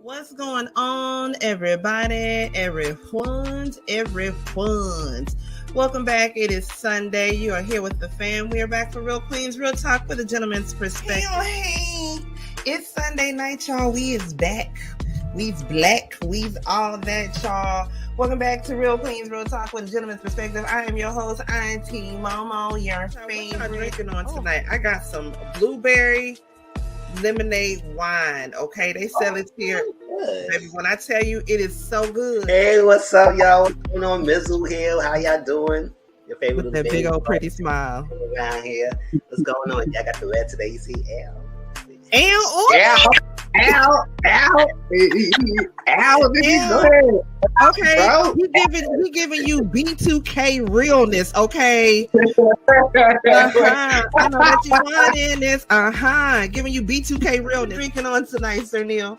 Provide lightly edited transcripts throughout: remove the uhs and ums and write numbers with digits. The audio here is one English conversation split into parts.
What's going on, everybody? Everyone's. Welcome back. It is Sunday. You are here with the fam. We are back for Real Queens Real Talk with a gentleman's perspective. Hey, it's Sunday night, y'all. We is back. We's black. We's all that, y'all. Welcome back to Real Queens Real Talk with a gentleman's perspective. I am your host, Auntie Momo, your favorite. What y'all drinking on tonight? I got some blueberry lemonade wine. Okay, they sell it here. Baby, when I tell you, it is so good. Hey, what's up, y'all? What's going on? Mizzle here. How y'all doing? Your favorite with that big old pretty smile around here. What's going on? Y'all got the red today. You see L. Okay, he giving you B2K realness. Okay, I know that you want in this. Giving you B2K realness. Drinking on tonight, Sir Neale.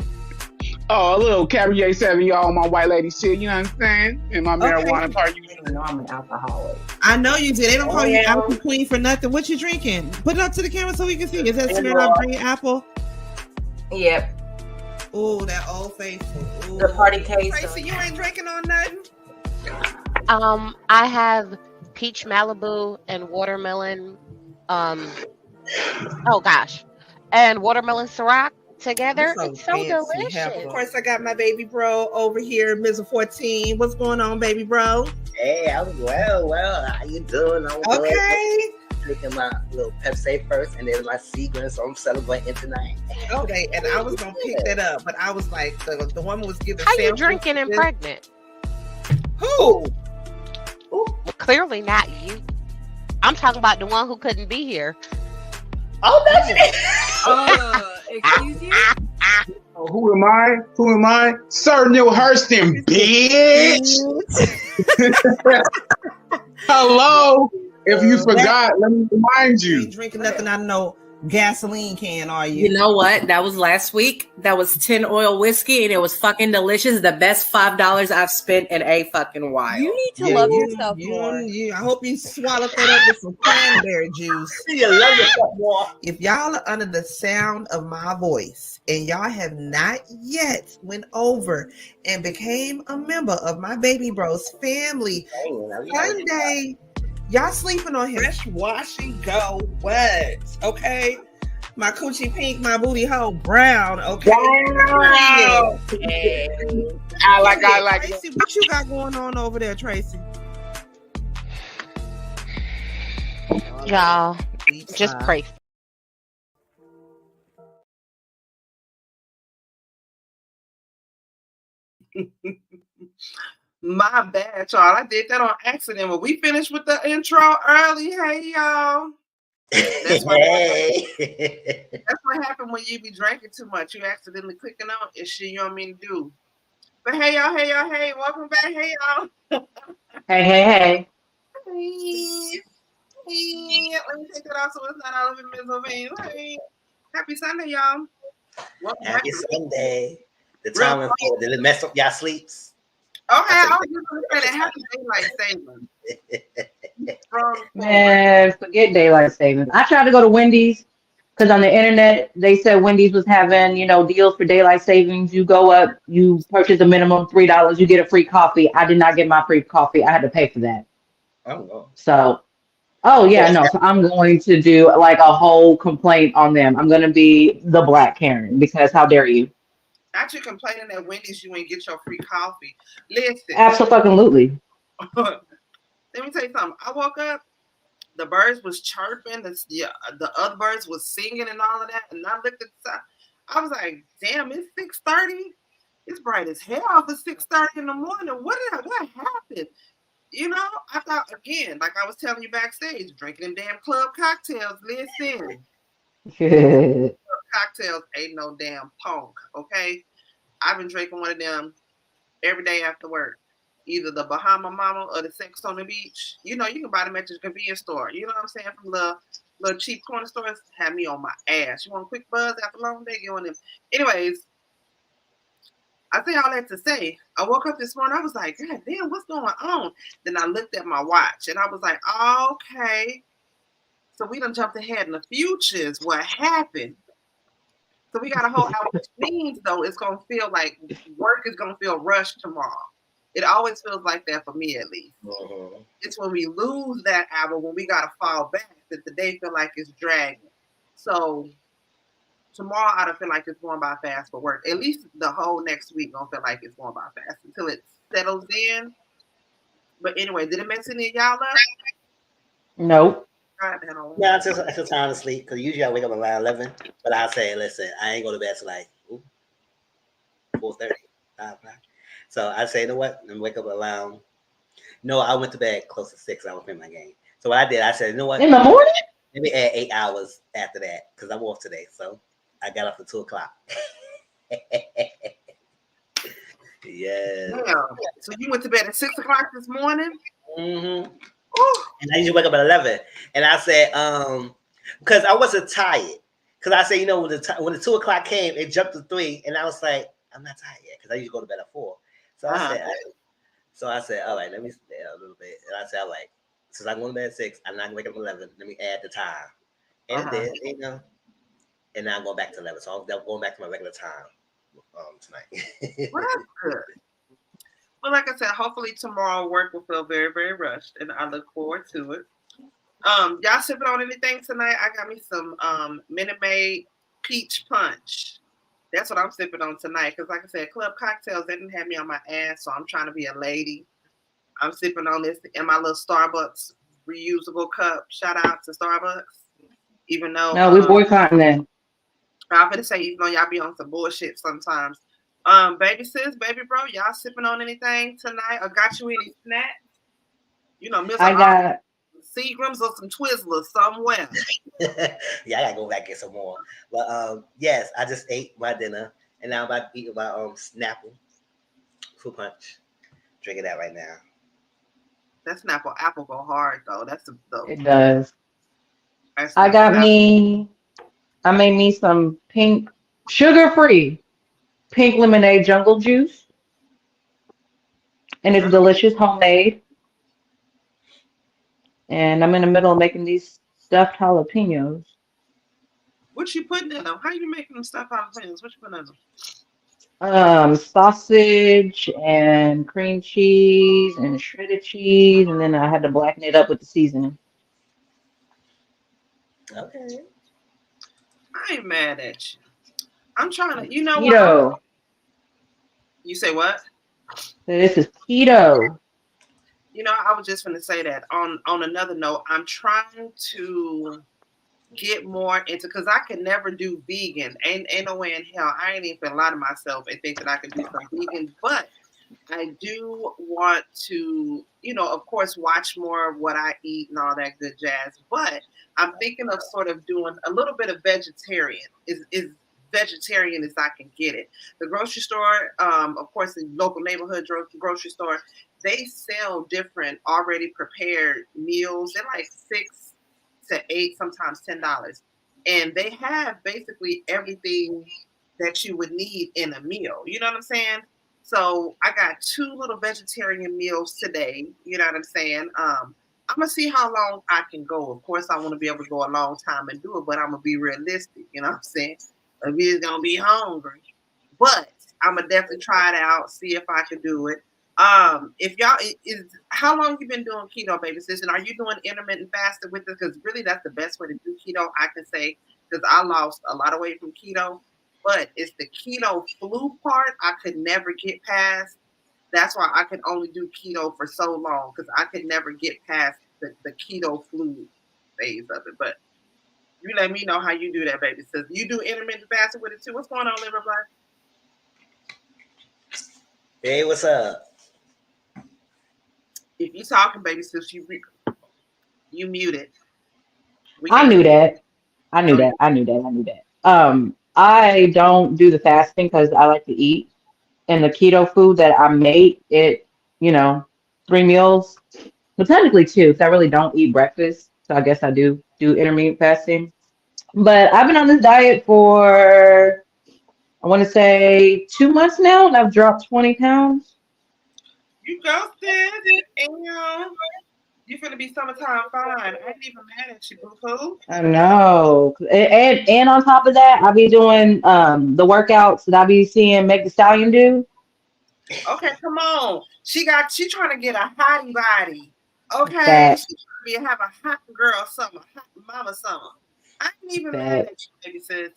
Oh, a little Cabernet Sauvignon on my white lady shit, you know what I'm saying? And my marijuana part. You know I'm an alcoholic. I know you did. They don't call you Apple Queen for nothing. What you drinking? Put it up to the camera so we can see. Is that Smirnoff Green Apple? Yep. Oh, that Old Faithful. Ooh. The party case. Tracy, you ain't drinking on nothing? I have peach Malibu and watermelon. And watermelon Ciroc together. It's so delicious. Of course, I got my baby bro over here, Mizzle 14. What's going on, baby bro? Hey, I'm well. How you doing? I'm okay. Drinking my little Pepsi first, and then my Seagram, so I'm celebrating tonight. Okay, and I was gonna pick that up, but I was like, the woman was giving. How you drinking and pregnant? Who? Well, clearly not you. I'm talking about the one who couldn't be here. Oh, that's it. Excuse you? Oh, who am I? Sir Neale Hurston Bih. Hello. If you forgot, let me remind you. You ain't drinking nothing out of no gasoline can, are you? You know what? That was last week. That was 10 oil whiskey, and it was fucking delicious. The best $5 I've spent in a fucking while. You need to love yourself more. I hope you swallowed that up with some cranberry juice. You love yourself more. If y'all are under the sound of my voice and y'all have not yet went over and became a member of my baby bro's family, Sunday. Y'all sleeping on him. Fresh wash and go. What? Okay. My coochie pink, my booty hole brown. Okay. Wow. I like Tracy, what you got going on over there, Tracy? Y'all, just pray. My bad, y'all. I did that on accident. But we finished with the intro early. Hey, y'all. That's what happened when you be drinking too much. You accidentally clicking on it shit you don't mean to do. But hey, y'all. Welcome back. Hey, y'all. Hey. Let me take that off so it's not all of it miserable. Hey. Happy Sunday, y'all. Happy Sunday. The time and did it mess up y'all sleeps? Okay, I was just going to say that happy daylight savings. Man, forget daylight savings. I tried to go to Wendy's because on the internet they said Wendy's was having, deals for daylight savings. You go up, you purchase a minimum $3, you get a free coffee. I did not get my free coffee. I had to pay for that. Oh. So, so I'm going to do like a whole complaint on them. I'm going to be the Black Karen because how dare you? Not you complaining that Wendy's you ain't get your free coffee. Listen. Absolutely. Let me tell you something. I woke up, the birds was chirping, the other birds was singing and all of that, and I looked at the side. I was like, damn, it's 6:30. It's bright as hell for 6:30 in the morning. What happened? I thought, again, like I was telling you backstage, drinking them damn club cocktails. Listen. Cocktails ain't no damn punk, okay? I've been drinking one of them every day after work. Either the Bahama Mama or the Sex on the Beach. You can buy them at your convenience store. You know what I'm saying? From the little cheap corner stores. Have me on my ass. You want a quick buzz after a long day? Get one of them. Anyways, I say all that to say, I woke up this morning, I was like, God damn, what's going on? Then I looked at my watch and I was like, okay. So we done jumped ahead in the future is what happened. So we got a whole hour, which means though it's gonna feel like work is gonna feel rushed tomorrow. It always feels like that for me at least. Mm-hmm. It's when we lose that hour, when we gotta fall back, that the day feel like it's dragging. So tomorrow I don't feel like it's going by fast for work. At least the whole next week gonna feel like it's going by fast until it settles in. But anyway, did it mess any of y'all up? Nope. Yeah, it's just time to sleep because usually I wake up around 11. But I say, listen, I ain't going to bed till like 4:30, 5 o'clock. So I say, you know what? I'm wake up around. No, I went to bed close to 6. I was playing my game. So what I did, I said, you know what? In the morning? Let me add 8 hours after that because I'm off today. So I got up at 2 o'clock. Yeah. So you went to bed at 6 o'clock this morning? Mm-hmm. And I usually wake up at 11. And I said, because I wasn't tired. Because I said, you know, when the 2 o'clock came, it jumped to 3. And I was like, I'm not tired yet because I usually go to bed at 4. So I said, all right, let me stay a little bit. And I said, all right, since I'm going to bed at 6, I'm not going to wake up at 11. Let me add the time. And then, you know, and now I'm going back to 11. So I'm going back to my regular time tonight. Well, that's good. Well, like I said, hopefully tomorrow work will feel very, very rushed, and I look forward to it. Y'all sipping on anything tonight? I got me some Minute Maid peach punch. That's what I'm sipping on tonight. Because like I said, club cocktails, they didn't have me on my ass, so I'm trying to be a lady. I'm sipping on this in my little Starbucks reusable cup. Shout out to Starbucks. Even though no, we boycotting that. I'm gonna say, even though y'all be on some bullshit sometimes. Baby sis, baby bro, y'all sipping on anything tonight or got you any snacks? You know, Miss I got Seagrams or some Twizzlers somewhere. Yeah, I gotta go back and get some more. But yes, I just ate my dinner and now I'm about to eat my Snapple fruit punch. Drinking that right now. That Snapple apple go hard though. That's the it does. I made me some pink sugar-free pink lemonade jungle juice. And it's delicious, homemade. And I'm in the middle of making these stuffed jalapenos. What you putting in them? How you making them stuffed jalapenos? What you putting in them? Sausage and cream cheese and shredded cheese, and then I had to blacken it up with the seasoning. Okay. I ain't mad at you. I'm trying to, you know keto. What? You say what? This is keto. You know, I was just going to say that. On another note, I'm trying to get more into, because I can never do vegan. Ain't no way in hell. I ain't even lie to myself and think that I can do some vegan, but I do want to, you know, of course, watch more of what I eat and all that good jazz. But I'm thinking of sort of doing a little bit of vegetarian. Is vegetarian as I can get it. The grocery store, of course, the local neighborhood grocery store, they sell different already prepared meals. They're like $6 to $8, sometimes $10. And they have basically everything that you would need in a meal. You know what I'm saying? So I got 2 little vegetarian meals today. You know what I'm saying? I'm going to see how long I can go. Of course, I want to be able to go a long time and do it, but I'm going to be realistic. You know what I'm saying? I'm just going to be hungry. But I'm going to definitely try it out, see if I can do it. If y'all, how long you been doing keto, baby sis? And are you doing intermittent fasting with it? Because really that's the best way to do keto, I can say, because I lost a lot of weight from keto. But it's the keto flu part I could never get past. That's why I could only do keto for so long, because I could never get past the keto flu phase of it. But you let me know how you do that, baby sis. You do intermittent fasting with it too. What's going on, Liver Black? Hey, what's up? If you talking, baby sis, you muted. I knew that. I knew that. I don't do the fasting because I like to eat. And the keto food that I make, it, 3 meals, but technically 2, because I really don't eat breakfast. So I guess I do intermittent fasting. But I've been on this diet for I want to say 2 months now, and I've dropped 20 pounds. You go, sis. And you finna be summertime fine. I ain't even mad at you, boo-boo. I know. And on top of that, I'll be doing the workouts that I be seeing Meg Thee Stallion do. Okay, come on. She trying to get a hottie body. Okay, That, she trying to have a hot girl summer, hot mama summer. I ain't even mad that. at you, baby sis.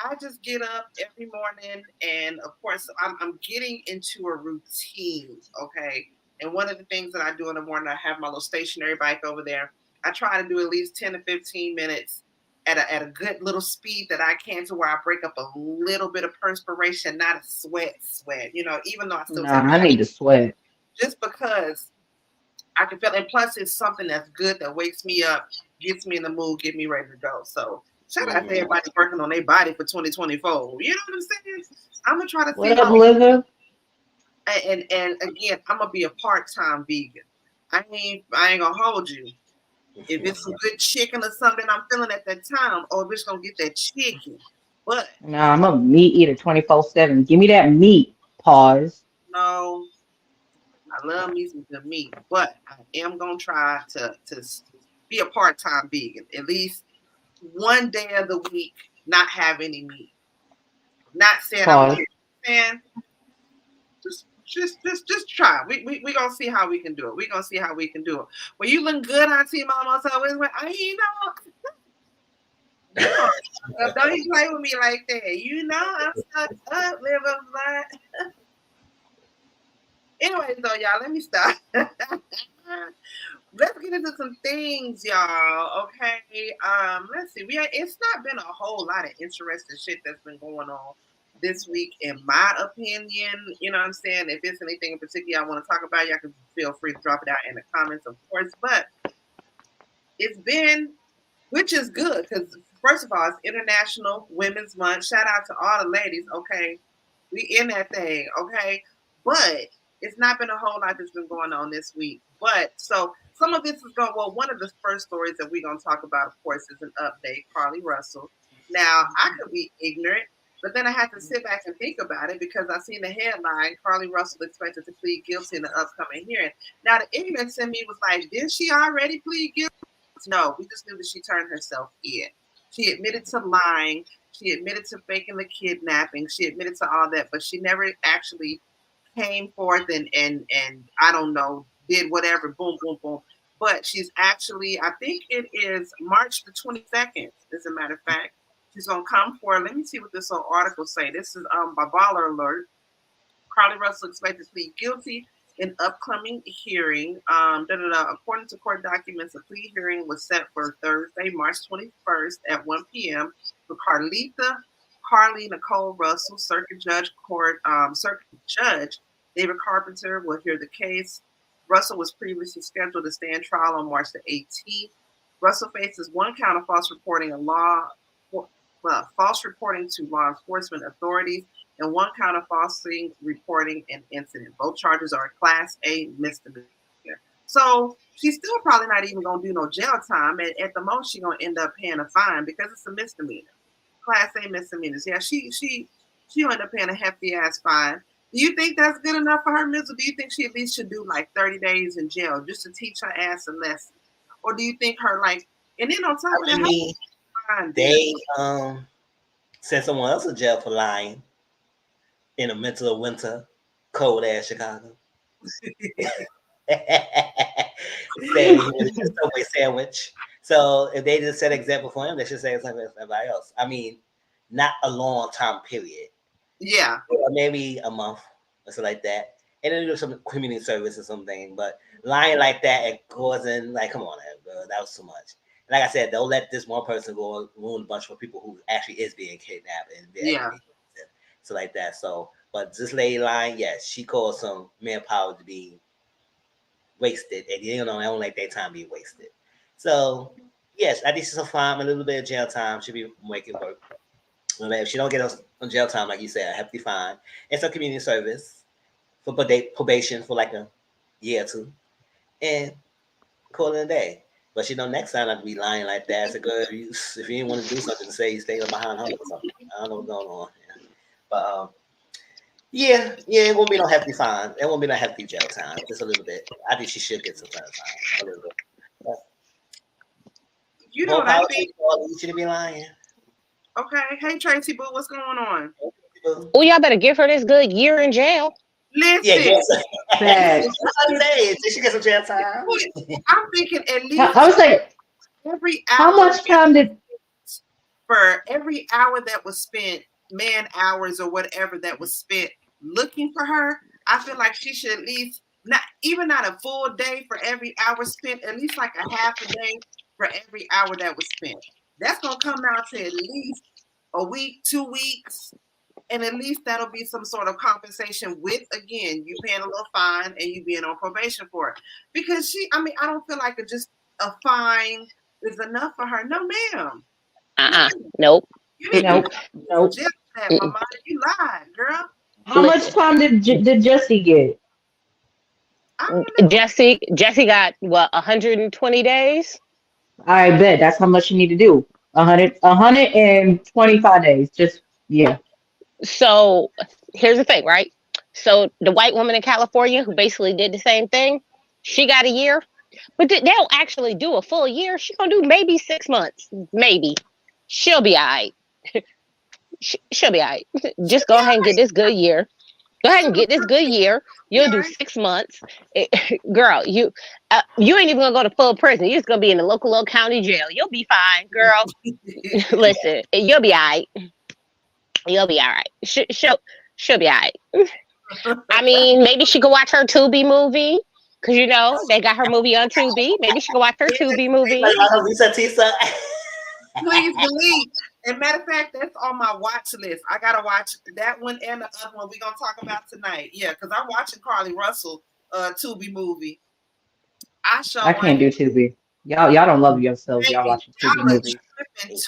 I just get up every morning, and of course, I'm getting into a routine. Okay, and one of the things that I do in the morning, I have my little stationary bike over there. I try to do at least 10 to 15 minutes at a good little speed that I can, to where I break up a little bit of perspiration, not a sweat, even though I still Nah, take I need to sweat. just because I can feel it. And plus, it's something that's good that wakes me up, gets me in the mood, get me ready to go. So shout out to everybody working on their body for 2024. You know what I'm saying? I'm gonna try to What see up, how. Liza? And again, I'm gonna be a part-time vegan. I ain't gonna hold you. If it's some good chicken or something I'm feeling at that time, or if it's gonna get that chicken. But Nah, I'm a meat eater 24/7. Give me that meat. Pause. no, I love me some good meat, but I am gonna try to be a part-time vegan. At least one day of the week, not have any meat. Not saying Pause. saying just try. We gonna see how we can do it. We gonna see how we can do it. Well, you look good, Auntie Mama. So I don't you play with me like that. You know I'm stuck up, live up life. Anyway, though, y'all, let me stop. Let's get into some things, y'all. Okay. Let's see. It's not been a whole lot of interesting shit that's been going on this week, in my opinion. You know what I'm saying? If it's anything in particular I want to talk about, y'all can feel free to drop it out in the comments, of course. But it's been, which is good, because first of all, it's International Women's Month. Shout out to all the ladies. Okay. We in that thing. Okay. But it's not been a whole lot that's been going on this week. But so some of this is going, well, one of the first stories that we're going to talk about, of course, is an update, Carlee Russell. Now, I could be ignorant, but then I had to sit back and think about it, because I seen the headline, Carlee Russell expected to plead guilty in the upcoming hearing. Now, the ignorance in me was like, did she already plead guilty? No, we just knew that she turned herself in. She admitted to lying. She admitted to faking the kidnapping. She admitted to all that, but she never actually came forth and I don't know, did whatever, boom, boom, boom. But she's actually, I think it is March the 22nd, as a matter of fact. She's gonna come forward. Let me see what this whole article say. This is by Baller Alert. Carlee Russell expected to plead guilty in upcoming hearing. According to court documents, a plea hearing was set for Thursday, March 21st at 1 p.m. for Carlee Nicole Russell, Circuit Judge David Carpenter will hear the case. Russell was previously scheduled to stand trial on March the 18th. Russell faces one count of false reporting to law enforcement authorities, and one count of falsely reporting an incident. Both charges are a Class A misdemeanor. So she's still probably not even going to do no jail time. At the most, she's going to end up paying a fine, because it's a misdemeanor. Class A misdemeanors. Yeah, she'll end up paying a hefty ass fine. Do you think that's good enough for her, Mizzle? Do you think she at least should do like 30 days in jail just to teach her ass a lesson? Or do you think her like, and then on top of that, they sent someone else to jail for lying in the middle of winter, cold ass Chicago. Saying he was a Subway sandwich. So if they just set an example for him, they should say something for everybody else. I mean, not a long time period. Yeah. Or maybe a month or something like that. And then do some community service or something. But lying like that and causing, like, come on, bro, that was too much. And like I said, don't let this one person go and ruin a bunch of people who actually is being kidnapped and so like that. So, but this lady lying, yes, she caused some manpower to be wasted, and I don't like their time be wasted. So yes, I think she's a fine, a little bit of jail time should be making work. If she don't get on jail time, like you said, I have to be fine. And some community service for probation for like a year or two, and call it a day. But next time I'd be lying like that. It's a good if you didn't want to do something, say you stay behind home or something. I don't know what's going on. Yeah. But yeah, it won't be no hefty fine. It won't be no hefty jail time. Just a little bit. I think she should get some time. A little bit. Yeah. You know what I think? You shouldn't be lying. Okay. Hey, Tracy Boo, what's going on? Oh, y'all better give her this good year in jail. Listen. Yeah, she get some jail time. I'm thinking at least. I was like, every hour. How much time did? For every hour that was spent, man hours or whatever that was spent looking for her, I feel like she should at least not a full day for every hour spent, at least like a half a day for every hour that was spent. That's gonna come out to at least a week, 2 weeks, and at least that'll be some sort of compensation with, again, you paying a little fine and you being on probation for it. Because I don't feel like just a fine is enough for her. No, ma'am. Nope. Nope. Just that, Mama, you lied, girl. How much time did Jesse get? Jesse got what, 120 days? I bet that's how much you need to do. 125 days. Just yeah. So here's the thing, right? So the white woman in California who basically did the same thing, she got a year, but they don't actually do a full year. She's gonna do maybe 6 months, maybe. She'll be all right. She'll be all right. Just go ahead and get this good year. Go ahead and get this good year. You'll do 6 months. Girl, you ain't even gonna go to full prison. You're just gonna be in the local county jail. You'll be fine, girl. Listen, you'll be all right. You'll be all right. She'll be all right. I mean, maybe she could watch her Tubi movie. Because, they got her movie on Tubi. Maybe she could watch her Tubi movie. Reesa Teesa. Please believe. And matter of fact, that's on my watch list. I gotta watch that one and the other one we're gonna talk about tonight. Yeah, because I'm watching Carlee Russell Tubi movie. I can't do Tubi. Y'all don't love yourselves. Y'all watching Tubi movies.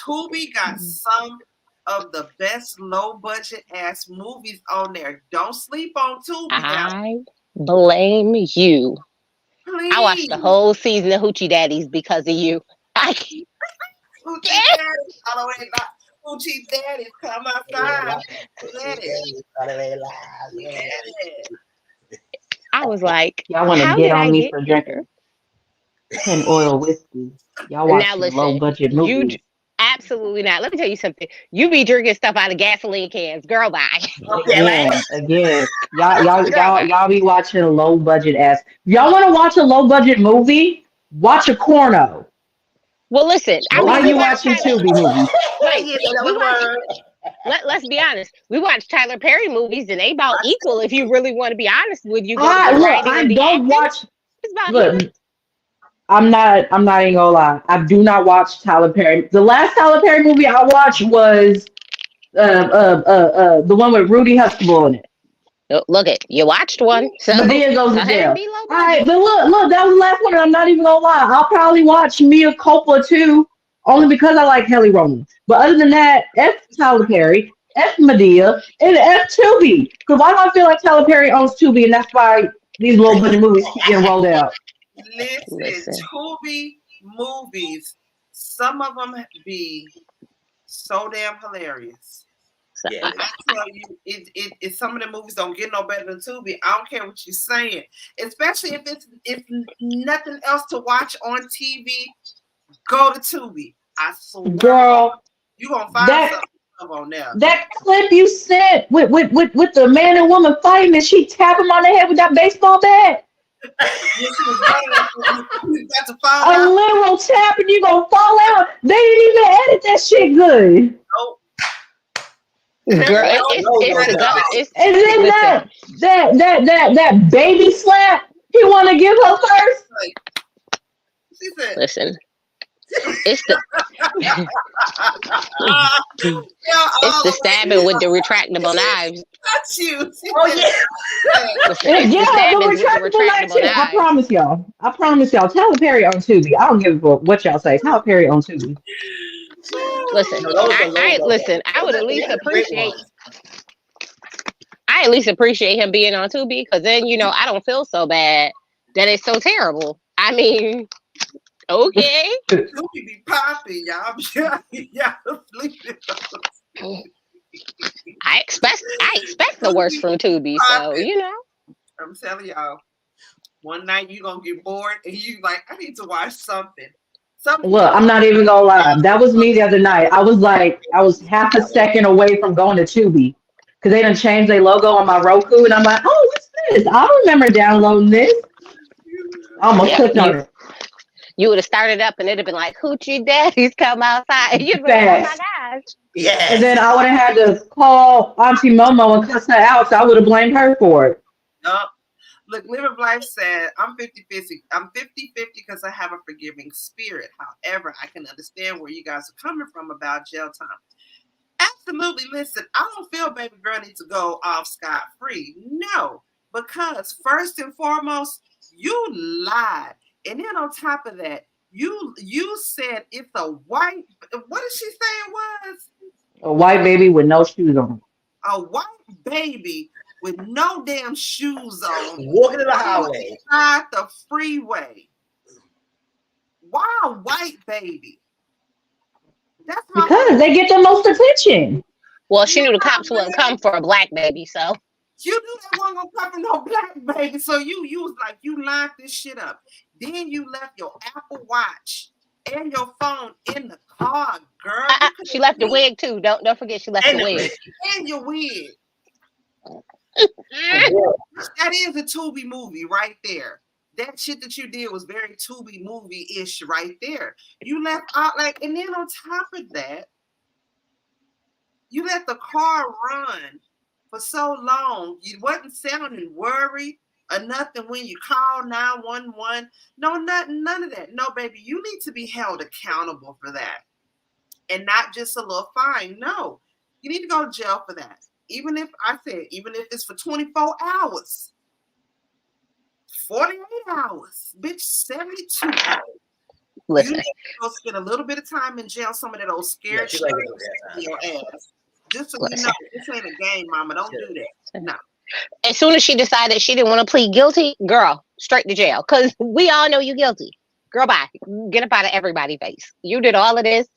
Tubi got some of the best low budget ass movies on there. Don't sleep on Tubi. I blame you. Please. I watched the whole season of Hoochie Daddies because of you. Hoochie Daddies, come outside. I was like, y'all want to get on me for drinking 10 oil whiskey. Y'all watch low budget movies. Absolutely not. Let me tell you something. You be drinking stuff out of gasoline cans, girl. Bye. Again. Y'all be watching low budget ass. Y'all want to watch a low budget movie? Watch a porno. Well, listen. Why are you watching Tubi movies? Let's be honest. We watch Tyler Perry movies, and they about equal. If you really want to be honest with you, I don't watch. Look, I'm not even gonna lie. I do not watch Tyler Perry. The last Tyler Perry movie I watched was the one with Rudy Huxtable in it. Look you watched one. So Madea goes to jail. All right, but look, that was the last one, and I'm not even gonna lie. I'll probably watch Mia Coppola too, only because I like Kelly Rowland. But other than that, F Tyler Perry, F Madea, and F Tubi. Because why do I feel like Tyler Perry owns Tubi, and that's why these low budget movies keep getting rolled out. Listen, Tubi movies, some of them be so damn hilarious. Yeah. I tell you, it some of the movies don't get no better than Tubi. I don't care what you're saying, especially if nothing else to watch on TV. Go to Tubi. I swear, girl, you gonna find something on there. That clip you sent with the man and woman fighting, and she tap him on the head with that baseball bat. A literal tap and you gonna fall out. They didn't even edit that shit good. Nope. Girl, and then that baby slap he want to give her first. Listen, it's the it's the stabbing with the retractable knives. That's you. Oh yeah. The retractable knives. I promise y'all. Tyler Perry on Tubi. I don't give a fuck what y'all say. Tyler Perry on Tubi. Listen, I would at least appreciate. I at least appreciate him being on Tubi because then I don't feel so bad that it's so terrible. I mean, okay. Tubi be popping, y'all. Y'all sleeping. I expect the worst from Tubi, so you know. I'm telling y'all, one night you gonna get bored and you like, I need to watch something. Look, I'm not even gonna lie. That was me the other night. I was half a second away from going to Tubi because they done changed their logo on my Roku, and I'm like, oh, what's this? I remember downloading this. I almost clicked on it. You would have started up and it'd have been like, Hoochie Daddy's come outside. You'd be like, oh my gosh. Yes. And then I would have had to call Auntie Momo and cuss her out, so I would have blamed her for it. Nope. Look, Live of Life said, I'm 50-50. I'm 50-50 because I have a forgiving spirit. However, I can understand where you guys are coming from about jail time. Absolutely. Listen, I don't feel baby girl needs to go off scot-free. No, because first and foremost, you lied. And then on top of that, you said it's a white, what did she say it was? A white baby with no shoes on. A white baby with no damn shoes on. Walking in the highway. Inside the freeway. Why a white baby? That's because they get the most attention. Well, she knew the cops wouldn't come for a black baby, so. You knew they weren't gonna come for no black baby, so you was like, you lined this shit up. Then you left your Apple Watch and your phone in the car, girl. She left the wig too. Don't forget she left the wig. And your wig. That is a Tubi movie right there. That shit that you did was very Tubi movie-ish right there. You left out like, and then on top of that, you let the car run for so long. You wasn't sounding worried or nothing when you call 911. No, none of that. No, baby, you need to be held accountable for that. And not just a little fine. No, you need to go to jail for that. Even if it's for 24 hours, 48 hours, bitch, 72 hours. Listen. You need to go spend a little bit of time in jail, some of that old scared shit in your ass. Just so you know, this ain't a game, mama. Don't do that. No. As soon as she decided she didn't want to plead guilty, girl, straight to jail. Because we all know you guilty. Girl, bye. Get up out of everybody's face. You did all of this.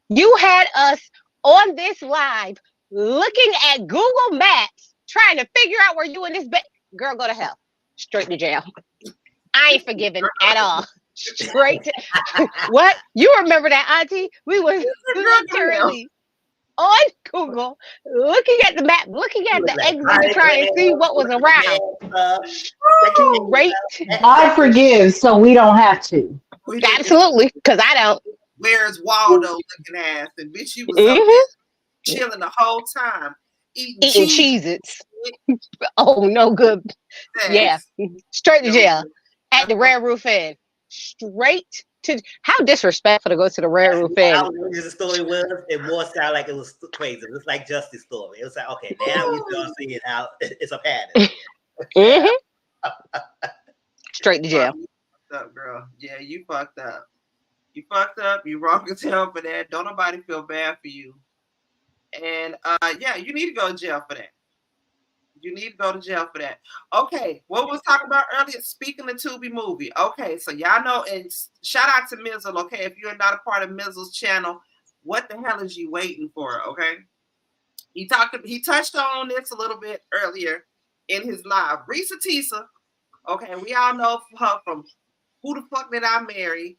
You had us on this live looking at Google Maps, trying to figure out where you in this bed. Girl, go to hell. Straight to jail. I ain't forgiven at all. Straight to what? You remember that, Auntie? We was literally on Google looking at the map, looking at the exit to try and see what was around. Straight. I forgive so we don't have to. Absolutely, because I don't. Where's Waldo looking ass? And bitch, you was up there chilling the whole time. Eating Cheez-Its. Oh, no good. Yeah. Straight to jail. At the Red Roof Inn. Straight to how disrespectful to go to the Red Roof Inn. How the story was, it more sounded like it was crazy. It was like Justice story. It was like, okay, now you start seeing how it's a pattern. Straight to jail. You fucked up, girl. Yeah, you fucked up. You fucked up. You wrong as hell for that. Don't nobody feel bad for you. And yeah, you need to go to jail for that. You need to go to jail for that. Okay, what we was talking about earlier, speaking of Tubi movie. Okay, so y'all know, and shout out to Mizzle, okay? If you're not a part of Mizzle's channel, what the hell is you waiting for, okay? He touched on this a little bit earlier in his live. Reesa Teesa, okay, we all know her from Who the Fuck Did I Marry?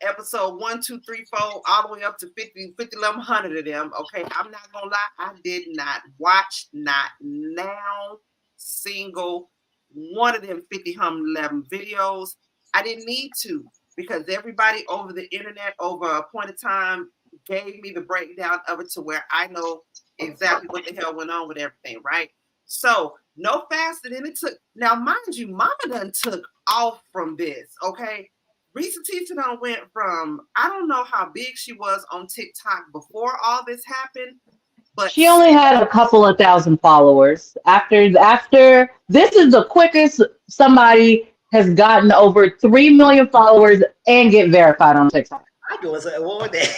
Episode 1, 2, 3, 4, all the way up to 50, 1,100 of them. Okay, I'm not gonna lie, I did not watch not now single one of them 11 videos. I didn't need to because everybody over the internet over a point of time gave me the breakdown of it to where I know exactly what the hell went on with everything, right? So no faster than it took. Now, mind you, Mama done took off from this, okay? Reesa Teesa done went from, I don't know how big she was on TikTok before all this happened, but she only had a couple of thousand followers. After this is the quickest somebody has gotten over 3 million followers and get verified on TikTok. I go say what was that?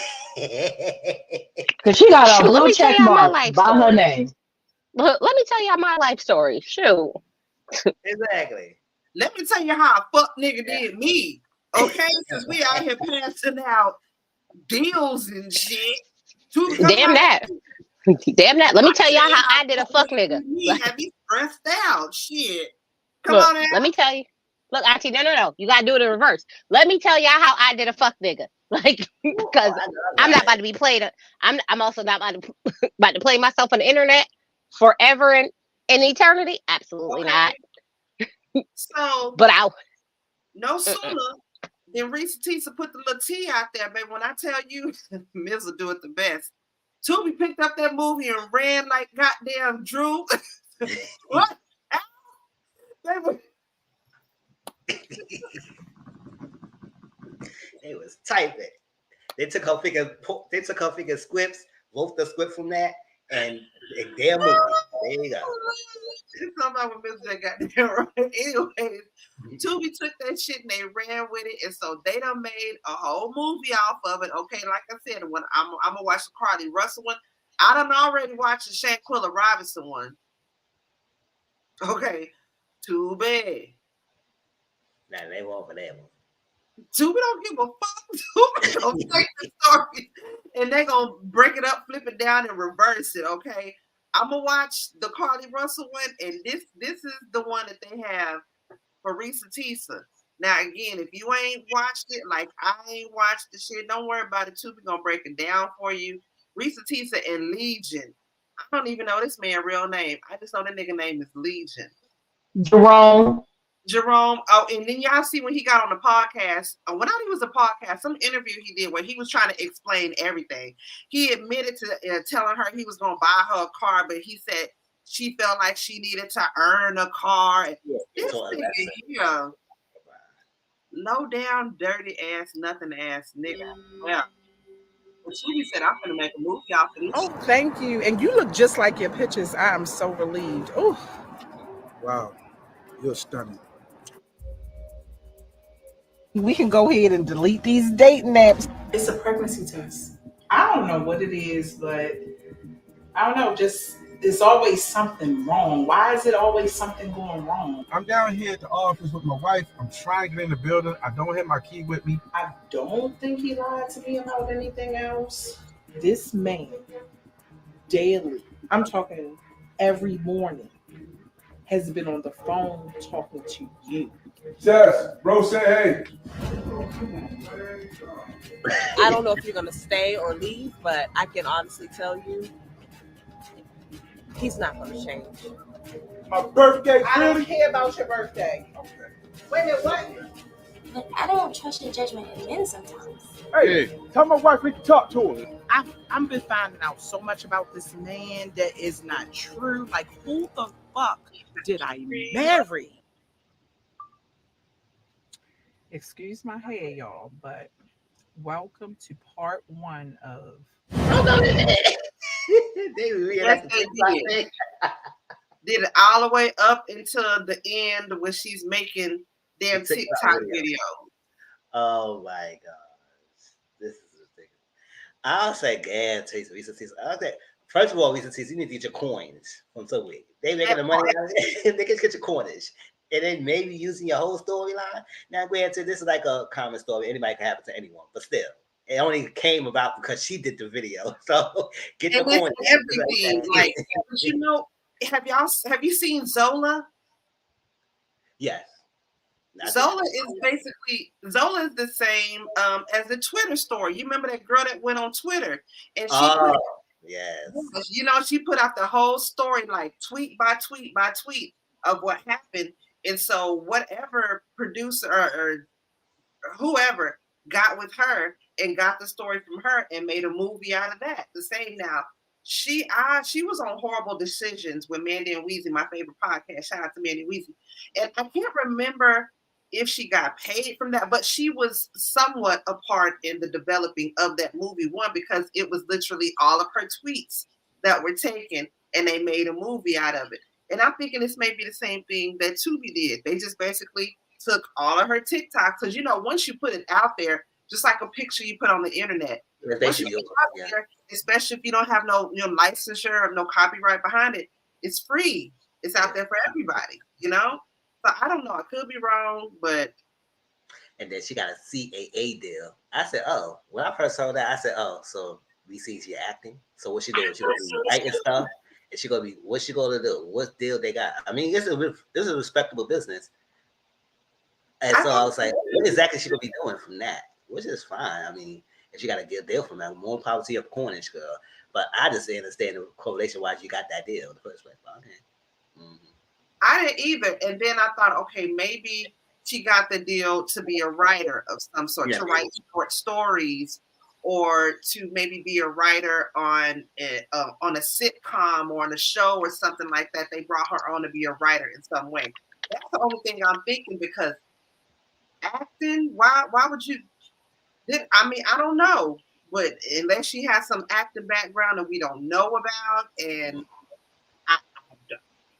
Because she got a blue check mark by her name. Let me tell y'all my life story. Shoot. Exactly. Let me tell you how a fuck nigga did me. Okay, because we out here passing out deals and shit. Damn that. Damn that. Let me tell y'all how I did a fuck nigga. Have you stressed out? Shit. Come Look, on now. let me tell you. Look, Auntie, no. You gotta do it in reverse. Let me tell y'all how I did a fuck nigga. Like, because I'm not about to be played. I'm also not about to play myself on the internet forever and in eternity. Absolutely not. So, but no sooner than Reesa Teesa put the little T out there, baby. When I tell you, Mizzle do it the best. Tubi picked up that movie and ran like goddamn Drew. What? It was typing. They took her figure scripts, wrote the script from that, and a damn movie. There you go. It's something about when Mizzle got there right. Anyways, Tubi took that shit and they ran with it, and so they done made a whole movie off of it. Okay, like I said, when I'm gonna watch the Carlee Russell one. I done already watched the Shanquilla Robinson one. Okay, too bad. Nah, they won't for that one. Tubi don't give a fuck. Tubi gonna take the story and they gonna break it up, flip it down, and reverse it. Okay, I'm gonna watch the Carlee Russell one, and this is the one that they have for Reesa Teesa. Now again, if you ain't watched it, like I ain't watched the shit, don't worry about it. Tubi gonna break it down for you. Reesa Teesa and Legion. I don't even know this man's real name. I just know that nigga name is Legion. Jerome. Oh, and then y'all see when he got on the podcast, when he was a podcast, some interview he did where he was trying to explain everything. He admitted to telling her he was going to buy her a car, but he said she felt like she needed to earn a car. This nigga here, low down, dirty ass, nothing ass nigga. Yeah. But she said, I'm going to make a movie off of this. Oh, thank you. And you look just like your pictures. I am so relieved. Oh, wow. You're stunning. We can go ahead and delete these dating apps. It's a pregnancy test. I don't know what it is, but I don't know. Just there's always something wrong. Why is it always something going wrong? I'm down here at the office with my wife. I'm trying to get in the building. I don't have my key with me. I don't think he lied to me about anything else. This man, daily, I'm talking every morning, has been on the phone talking to you. Yes, bro, say hey. I don't know if you're going to stay or leave, but I can honestly tell you, he's not going to change. My birthday, I don't care about your birthday. Okay. Wait a minute, what? But I don't trust your judgment of men sometimes. Hey, tell my wife we can talk to her. I've been finding out so much about this man that is not true. Like, who the fuck did I marry? Excuse my hair, y'all, but welcome to part 1 of. Did it all the way up until the end when she's making damn TikTok video. Oh my gosh, this is ridiculous. I'll say, damn, Reesa Teesa. I'll say, first of all, Reesa Teesa, you need to get your coins from somewhere. They making the money out of it. They can get your coinage. And then maybe using your whole storyline. Now, granted, this is like a common story. Anybody can happen to anyone, but still, it only came about because she did the video. So get your coin. Everything, like, you know, have you seen Zola? Yes. Zola is the same as the Twitter story. You remember that girl that went on Twitter and she she put out the whole story, like tweet by tweet by tweet of what happened. And so whatever producer or whoever got with her and got the story from her and made a movie out of that. The same now. She was on Horrible Decisions with Mandy and Weezy, my favorite podcast. Shout out to Mandy and Weezy. And I can't remember if she got paid from that, but she was somewhat a part in the developing of that movie. One, because it was literally all of her tweets that were taken and they made a movie out of it. And I'm thinking this may be the same thing that Tubi did. They just basically took all of her TikToks. Because, you know, once you put it out there, just like a picture you put on the internet, especially if you don't have no licensure or no copyright behind it, it's free. It's out there for everybody, you know? So I don't know. I could be wrong, but. And then she got a CAA deal. I said, oh, when I first saw that, I said, oh, so we see she acting. So what she doing? She gonna be writing stuff, and she gonna be what's she gonna do? What deal they got? I mean, this is a respectable business. And so I was like, what exactly she gonna be doing from that? Which is fine. I mean, if she got a good deal from that, more power to your Cornish girl. But I just didn't understand the correlation why you got that deal in the first place. Okay. Mm-hmm. I didn't either. And then I thought, okay, maybe she got the deal to be a writer of some sort, to write short stories, or to maybe be a writer on a sitcom or on a show or something like that. They brought her on to be a writer in some way. That's the only thing I'm thinking, because acting, why would you? I mean, I don't know, but unless she has some acting background that we don't know about, and I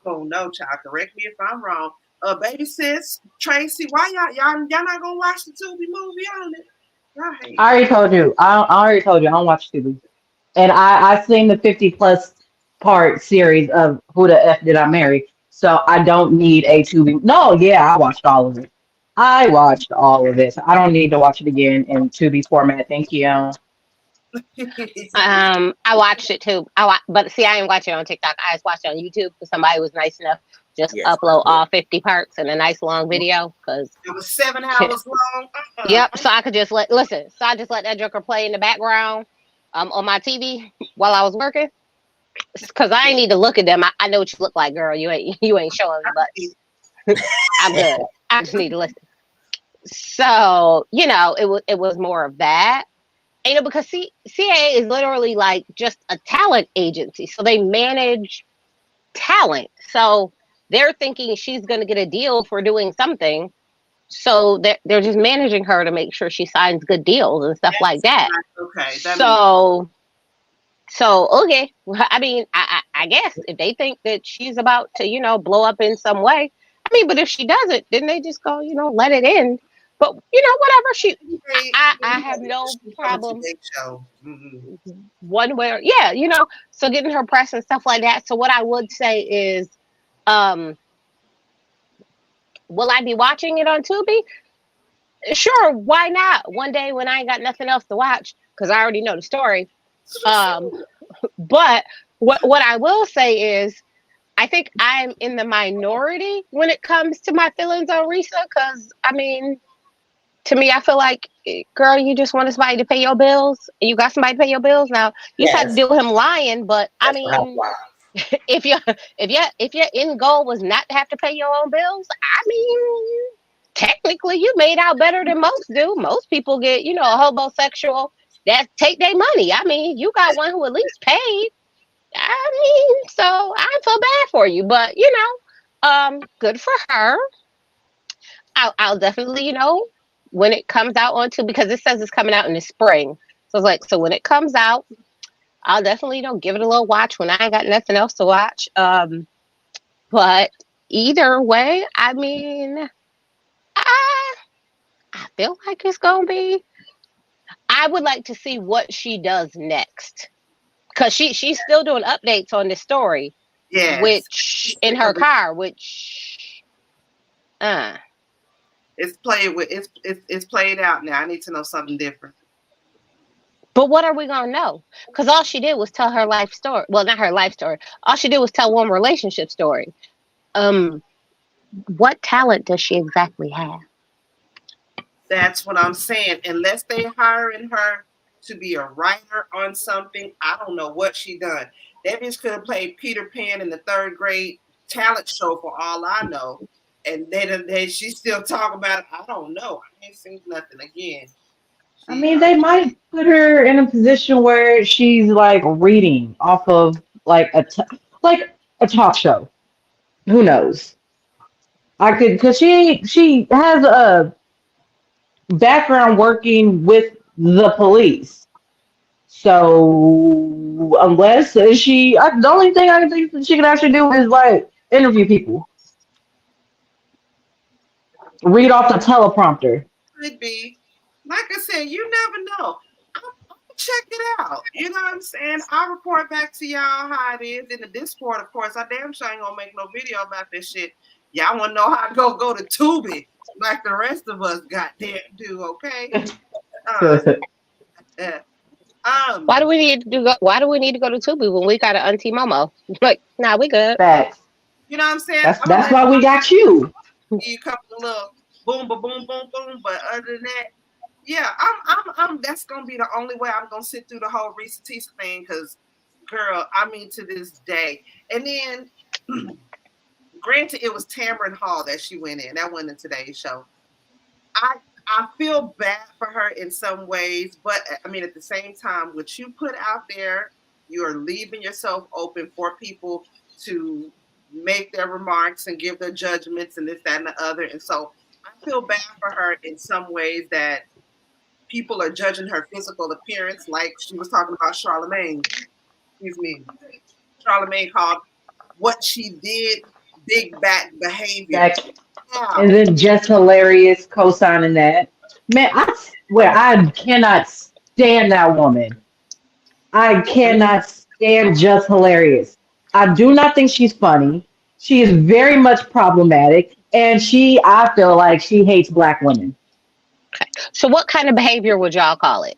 don't know, child. Correct me if I'm wrong. Baby sis, Tracy, why y'all not gonna watch the Tubi movie on it? I already told you. I don't watch Tubi, and I've seen the 50+ part series of Who the F Did I Marry? So I don't need a Tubi. No, yeah, I watched all of it. I don't need to watch it again in Tubi's format. Thank you. I watched it too. But see, I didn't watch it on TikTok. I just watched it on YouTube because somebody was nice enough just upload all 50 parts in a nice long video, because it was 7 hours long. Yep. So I could just let that joker play in the background on my TV while I was working, because I ain't need to look at them. I know what you look like, girl. You ain't showing me much. I'm good. I just need to listen. So it was more of that. And, because CAA is literally like just a talent agency. So they manage talent. So they're thinking she's going to get a deal for doing something. So they're just managing her to make sure she signs good deals and stuff like that. Okay. So okay. I mean, I guess if they think that she's about to, blow up in some way, I mean, but if she doesn't, then they just go, let it end. But whatever I have no problem. One way, so getting her press and stuff like that. So what I would say is, will I be watching it on Tubi? Sure, why not? One day when I ain't got nothing else to watch, because I already know the story. But what I will say is, I think I'm in the minority when it comes to my feelings on Reesa, because I mean, to me, I feel like, girl, you just wanted somebody to pay your bills. You got somebody to pay your bills. Now you had to deal with him lying, but I mean, if your end goal was not to have to pay your own bills, I mean, technically you made out better than most do. Most people get, a homosexual that take their money. I mean, you got one who at least paid. I mean, so I feel bad for you, but good for her. I'll definitely, when it comes out onto, because it says it's coming out in the spring. So it's like, so when it comes out, I'll definitely, give it a little watch when I ain't got nothing else to watch. But either way, I mean, I feel like it's going to be, I would like to see what she does next. Because she's still doing updates on this story. Yeah. Which, in her car, which, It's played out now. I need to know something different. But what are we gonna know? Because all she did was tell her life story. Well, not her life story. All she did was tell one relationship story. What talent does she exactly have? That's what I'm saying. Unless they hiring her to be a writer on something, I don't know what she done. That bitch could have played Peter Pan in the 3rd grade talent show for all I know. And then she still talk about it. I don't know. I ain't seen nothing again. I mean, they might put her in a position where she's like reading off of like a talk show. Who knows? Because she has a background working with the police. So unless the only thing I can think that she can actually do is like interview people, read off the teleprompter. Could be. Like I said, you never know. I'll check it out. You know what I'm saying? I'll report back to y'all how it is in the Discord, of course. I damn sure ain't gonna make no video about this shit. Y'all wanna know how to go to Tubi like the rest of us goddamn do, okay? Why do we need to go? Why do we need to go to Tubi when we got an Auntie Momo? Like, nah, we good. Facts. You know what I'm saying? That's why we got you. You come with a little boom, boom, boom, boom, boom. But other than that, yeah, I'm. That's gonna be the only way I'm gonna sit through the whole Reesa Teesa thing. Cause, girl, I mean, to this day. And then, granted, it was Tamron Hall that she went in. That wasn't in today's show. I feel bad for her in some ways, but I mean, at the same time, what you put out there, you're leaving yourself open for people to make their remarks and give their judgments and this, that, and the other. And so I feel bad for her in some ways that people are judging her physical appearance, like she was talking about Charlemagne. Excuse me. Charlemagne called what she did big back behavior. And then just hilarious co-signing that. Man, I swear I cannot stand that woman. I cannot stand just hilarious. I do not think she's funny. She is very much problematic, and I feel like she hates black women. Okay. So what kind of behavior would y'all call it?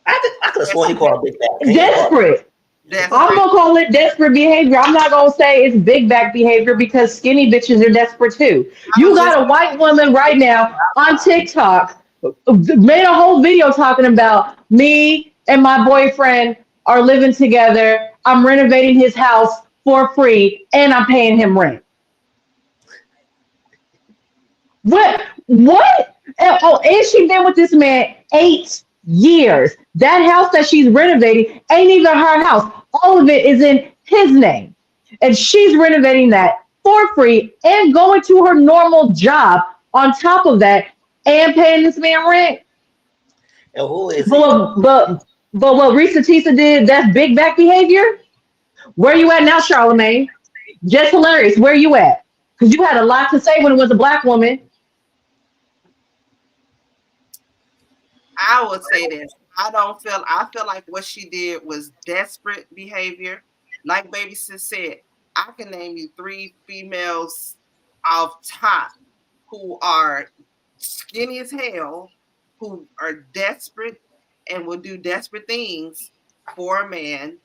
I could have sworn he called big back. Desperate. I'm gonna call it desperate behavior. I'm not gonna say it's big back behavior because skinny bitches are desperate too. You got a white woman right now on TikTok made a whole video talking about me and my boyfriend are living together. I'm renovating his house for free and I'm paying him rent. What? And she been with this man 8 years. That house that she's renovating ain't even her house. All of it is in his name. And she's renovating that for free and going to her normal job on top of that and paying this man rent. And who is but what Reesa Teesa did, that's big back behavior. Where you at now, Charlemagne? Just hilarious. Where you at? Because you had a lot to say when it was a black woman. I would say this. I feel like what she did was desperate behavior. Like Baby Sis said, I can name you 3 females off top who are skinny as hell, who are desperate and will do desperate things for a man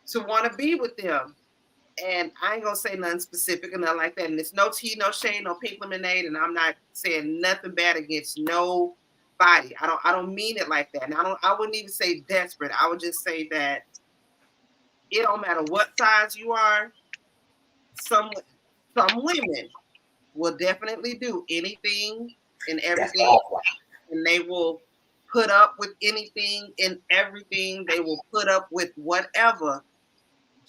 to want to be with them. And I ain't gonna say nothing specific or nothing like that. And it's no tea, no shade, no pink lemonade. And I'm not saying nothing bad against nobody. I don't mean it like that. And I wouldn't even say desperate. I would just say that it don't matter what size you are. Some women will definitely do anything and everything, and they will put up with anything and everything. They will put up with whatever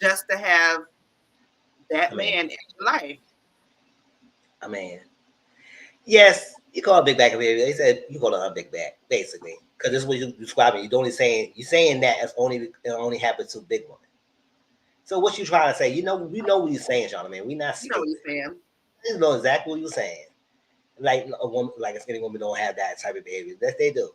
just to have that man in your life. I mean, yes, you call it big back behavior. They said you call it a big back, basically, because this is what you're describing. You're saying that it only happens to big women. So what you trying to say? We know what you're saying, Charlamagne. We not. You know what you're saying. You know exactly what you're saying. Like a woman, like a skinny woman, don't have that type of behavior. That they do.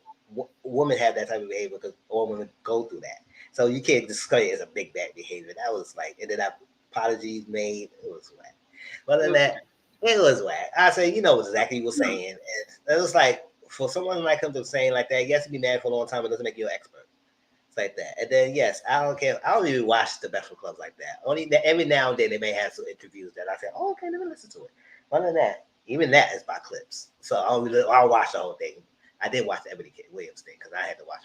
Women have that type of behavior because all women go through that. So you can't discredit it as a big back behavior. That was like, and then apologies made. It was whack. But other than that, it was whack. I say, you know exactly what you're saying. And it was like, for someone like him to saying like that, yes, you be mad for a long time, but it doesn't make you an expert. It's like that. And then, yes, I don't care. I don't even watch the Bachelor Clubs like that. Only that every now and then they may have some interviews that I say, oh, okay, let me listen to it. Other than that, even that is by clips. So I'll watch the whole thing. I did watch the Ebony Williams thing because I had to watch.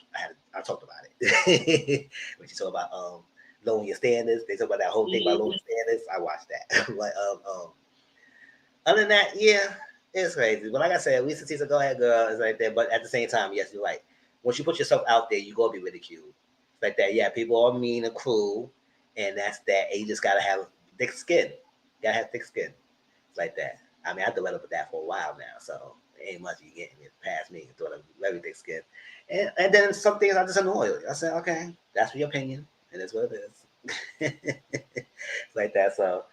I talked about it. When she talked about lowering your standards, they talk about that whole thing about lowering standards. I watched that. But other than that, yeah, it's crazy. But like I said, Reesa Teesa, go ahead, girl. It's like that. But at the same time, yes, you're right. Once you put yourself out there, you're gonna be ridiculed. It's like that. Yeah, people are mean and cruel, and that's that. And you just gotta have thick skin. You gotta have thick skin. It's like that. I mean, I've developed that for a while now, so it ain't much you getting it past me. It's very thick skin. And then some things I just annoy. I said, okay, that's your opinion, and that's what it is. It's like that. So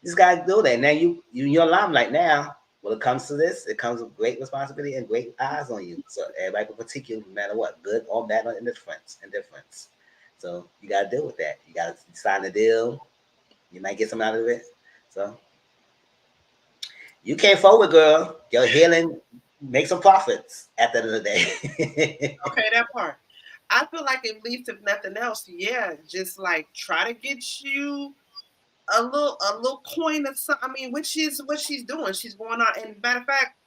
you just gotta do that. Now you your limelight now. When it comes to this, it comes with great responsibility and great eyes on you. So everybody will critique you no matter what, good or bad or indifference. So you gotta deal with that. You gotta sign the deal. You might get some out of it. So you came forward, girl. Your healing, make some profits at the end of the day. Okay, that part. I feel like at least if nothing else, yeah, just like try to get you a little coin of something. I mean, which is what she's doing. She's going on. And matter of fact,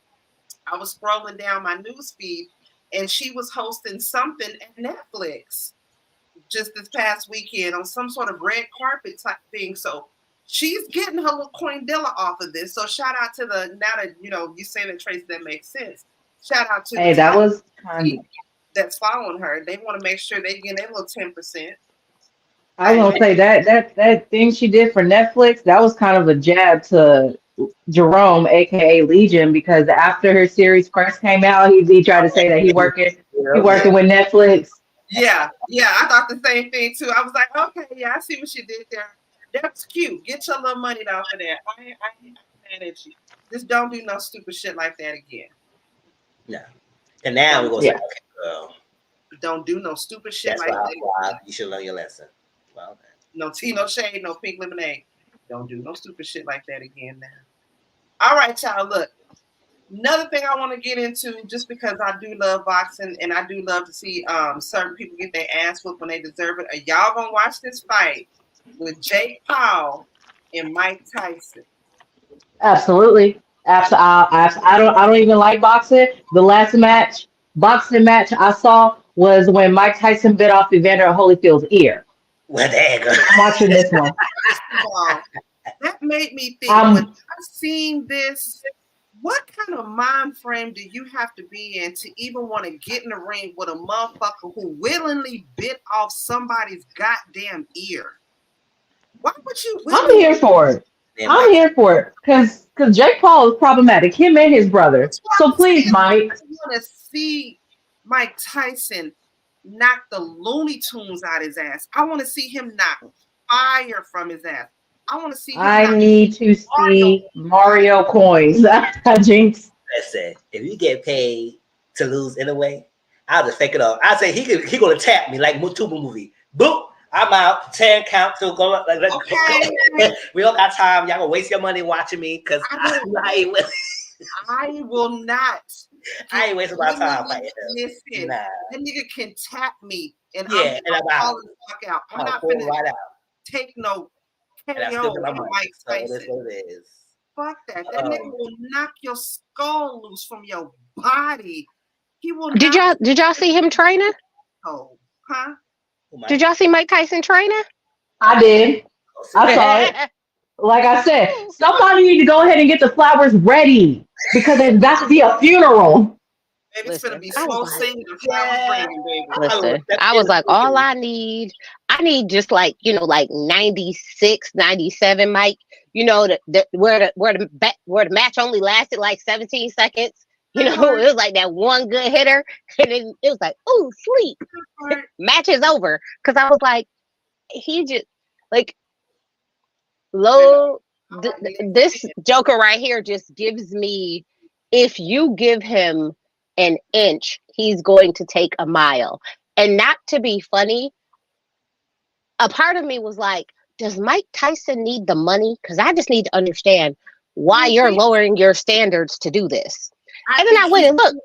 I was scrolling down my news feed, and she was hosting something at Netflix just this past weekend on some sort of red carpet type thing. So she's getting her little coindilla off of this. So shout out to the, now that you say that, Tracy, that makes sense. Shout out to Hey, that was kind of. that's following her. They want to make sure they get their little 10%. I was gonna say that thing she did for Netflix, that was kind of a jab to Jerome, aka Legion, because after her series first came out, he tried to say that he working with Netflix. Yeah, I thought the same thing too. I was like, okay, yeah, I see what she did there. That's cute. Get your little money off of that. I ain't mad at you. Just don't do no stupid shit like that again. Yeah. And now we're gonna say, okay, girl. Don't do no stupid shit like that. You should learn your lesson. Well, no tea, no shade, no pink lemonade. Don't do no stupid shit like that again now. All right, y'all. Look, another thing I want to get into, just because I do love boxing and I do love to see certain people get their ass whooped when they deserve it. Are y'all gonna watch this fight with Jake Paul and Mike Tyson? Absolutely. I don't even like boxing. The last boxing match I saw was when Mike Tyson bit off Evander Holyfield's ear. Well, there you go. I'm watching this one. That made me think, when I seen this, what kind of mind frame do you have to be in to even want to get in the ring with a motherfucker who willingly bit off somebody's goddamn ear? Why would you? I'm here for it. I'm here for it because Jake Paul is problematic. Him and his brother. So please, Mike. I want to see Mike Tyson knock the Looney Tunes out his ass. I want to see him knock fire from his ass. I want to see. I need to see Mario coins. Jinx. Listen, if you get paid to lose anyway, I'll just fake it up. I say he gonna tap me like Mutubu movie. Boop. I'm out. 10 count to go. Like, okay. We don't got time. Y'all gonna waste your money watching me because I will not. I ain't wasting my time fighting him. Listen, that nigga can tap me and I'm out. The fuck out. I'm not finna take no KO from Mike Tyson. That's what it is. Fuck that. That nigga will knock your skull loose from your body. He will. Did y'all see him training? Oh, huh? Did y'all see Mike Tyson training? I did. I saw it. Like I said, somebody need to go ahead and get the flowers ready because there's about to be a funeral. Maybe it's gonna be slow singing and flowers bringing, baby. Listen, I was like, all I need just like, like 96, 97, Mike. Where the match only lasted like 17 seconds. It was like that one good hitter, and then it was like, oh, sleep. Match is over. Because I was like, he just like this Joker right here just gives me, if you give him an inch, he's going to take a mile. And not to be funny, a part of me was like, does Mike Tyson need the money? Because I just need to understand why you're lowering your standards to do this. And then I went and looked.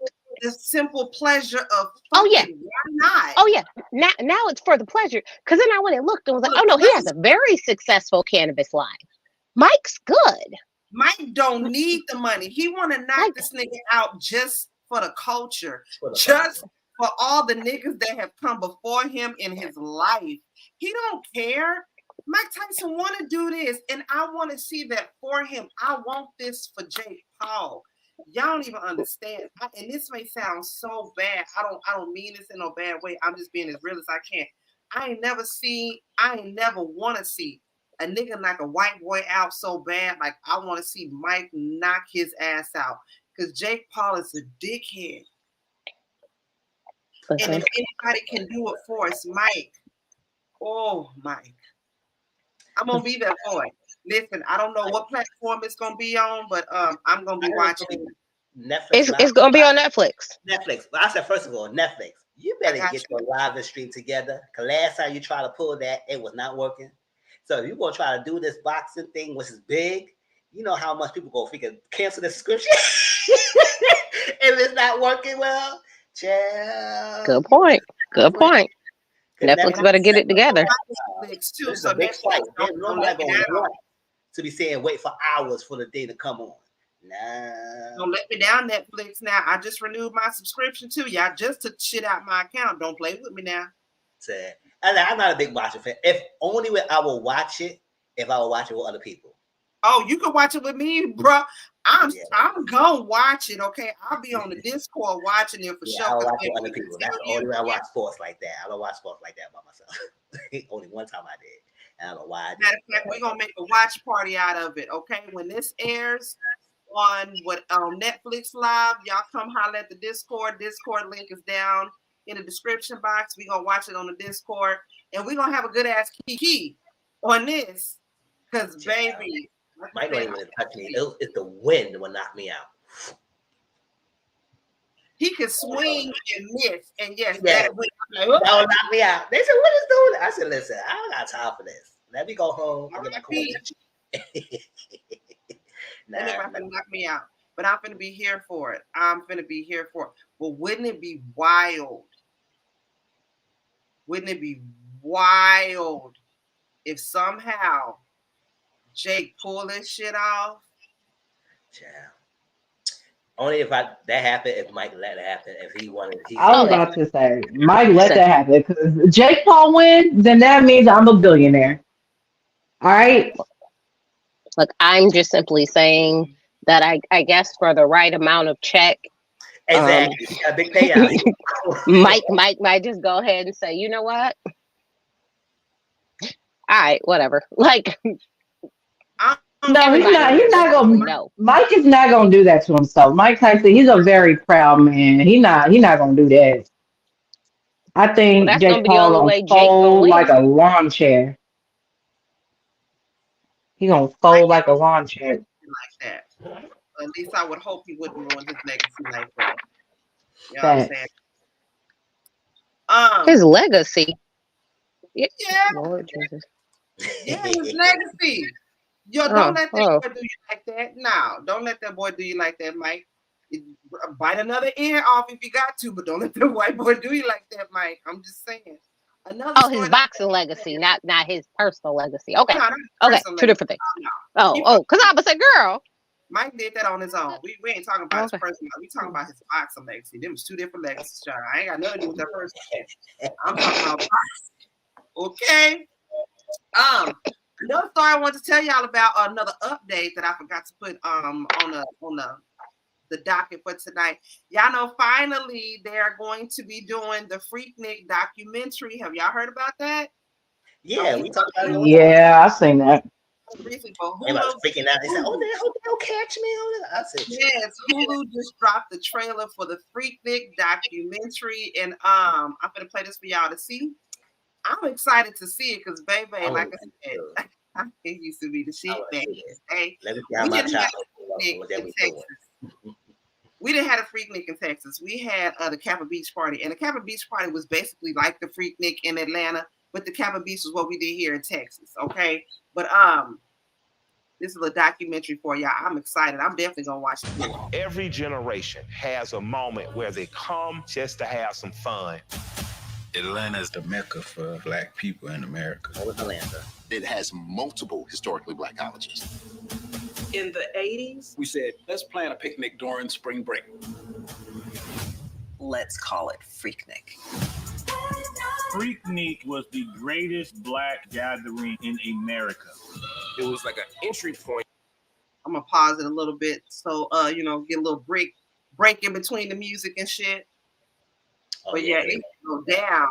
The simple pleasure of fucking. Oh yeah. Why not? Oh yeah. Now it's for the pleasure. Because then I went and looked and was like, oh no, he has a very successful cannabis line. Mike's good. Mike don't need the money. He want to knock this nigga out just for the culture. Just for all the niggas that have come before him in his life. He don't care. Mike Tyson want to do this, and I want to see that for him. I want this for Jake Paul. Y'all don't even understand. And this may sound so bad. I don't mean this in no bad way. I'm just being as real as I can. I ain't never want to see a nigga knock a white boy out so bad. Like, I want to see Mike knock his ass out. Because Jake Paul is a dickhead. Okay. And if anybody can do it for us, Mike. Oh, Mike. I'm going to be there for it. Listen, I don't know what platform it's going to be on, but I'm going to be watching Netflix. It's going to be on Netflix. Netflix. But I said, first of all, Netflix. You better get your live stream together. Because last time you tried to pull that, it was not working. So if you're going to try to do this boxing thing, which is big, you know how much people go freaking cancel the subscription if it's not working well. Yeah. Good point. Good point. Netflix better get it together. This is a big fight. Nobody gonna want to be saying wait for hours for the day to come on. Nah. Don't let me down, Netflix. Now I just renewed my subscription to y'all just took shit out my account. Don't play with me now. I'm not a big watcher fan. If only way I will watch it if I will watch it with other people. Oh, you can watch it with me, bro. I'm gonna watch it. Okay, I'll be on the Discord watching it for sure. I'll watch it with other people. That's the only way I watch sports like that. I don't watch sports like that by myself. Only one time I did. I don't know why. Matter of fact, we're gonna make a watch party out of it. Okay, when this airs on Netflix Live, y'all come holler at the Discord. Discord link is down in the description box. We're gonna watch it on the Discord, and we're gonna have a good ass kiki on this. Cause baby, Mike don't even touch me. It's the wind that will knock me out. He could swing and miss, and yes, that will knock me out. They said, "What is doing?" I said, "Listen, I don't got time for this. Let me go home and get my They're gonna knock me out, but I'm gonna be here for it. But wouldn't it be wild? Wouldn't it be wild if somehow Jake pull this shit off? Yeah. Only if that happened, if Mike let it happen, if he wanted. I was about to say, Mike let that happen, because Jake Paul wins, then that means I'm a billionaire. All right. Look, I'm just simply saying that I guess for the right amount of check, exactly, a big payout. Mike might just go ahead and say, you know what? All right, whatever. Like, no, he's not gonna. No. Mike is not gonna do that to himself. Mike Tyson, he's a very proud man. He's not gonna do that. I think Jake Paul will fold like a lawn chair. He's gonna fold like a lawn chair. Like that. At least I would hope he wouldn't ruin his legacy like that. You know what I'm saying? His legacy. Yeah. Lord Jesus. Yeah, his legacy. Yo, don't let that boy do you like that. No, don't let that boy do you like that, Mike. Bite another ear off if you got to, but don't let the white boy do you like that, Mike. I'm just saying. His boxing legacy, not his personal legacy. Okay, okay, two different things. Oh, because I was a girl. Mike did that on his own. We ain't talking about his personal. We talking about his boxing legacy. Them was two different legacies, John. I ain't got nothing to do with that person. I'm talking about boxing. Okay. Another story I want to tell y'all about, another update that I forgot to put on the docket for tonight. Y'all know finally they're going to be doing the Freaknik documentary. Have y'all heard about that? Yeah, we talked about it. Yeah, I seen that. Everybody was freaking out. They said, "Oh, they hope they'll catch me." I said, "Yes." Hulu just dropped the trailer for the Freaknik documentary, and I'm gonna play this for y'all to see. I'm excited to see it because, baby, like I said, it used to be the shit back in the day. We didn't have a Freaknik in Texas. We had the Kappa Beach Party, and the Kappa Beach Party was basically like the Freaknik in Atlanta, but the Kappa Beach was what we did here in Texas. Okay, but this is a documentary for y'all. I'm excited. I'm definitely gonna watch it. Every generation has a moment where they come just to have some fun. Atlanta is the mecca for Black people in America. Atlanta. It has multiple historically Black colleges. In the 80s, we said, let's plan a picnic during spring break. Let's call it Freaknik. Freaknik was the greatest Black gathering in America. It was like an entry point. I'm gonna pause it a little bit so get a little break in between the music and shit. But yeah, it used to go down.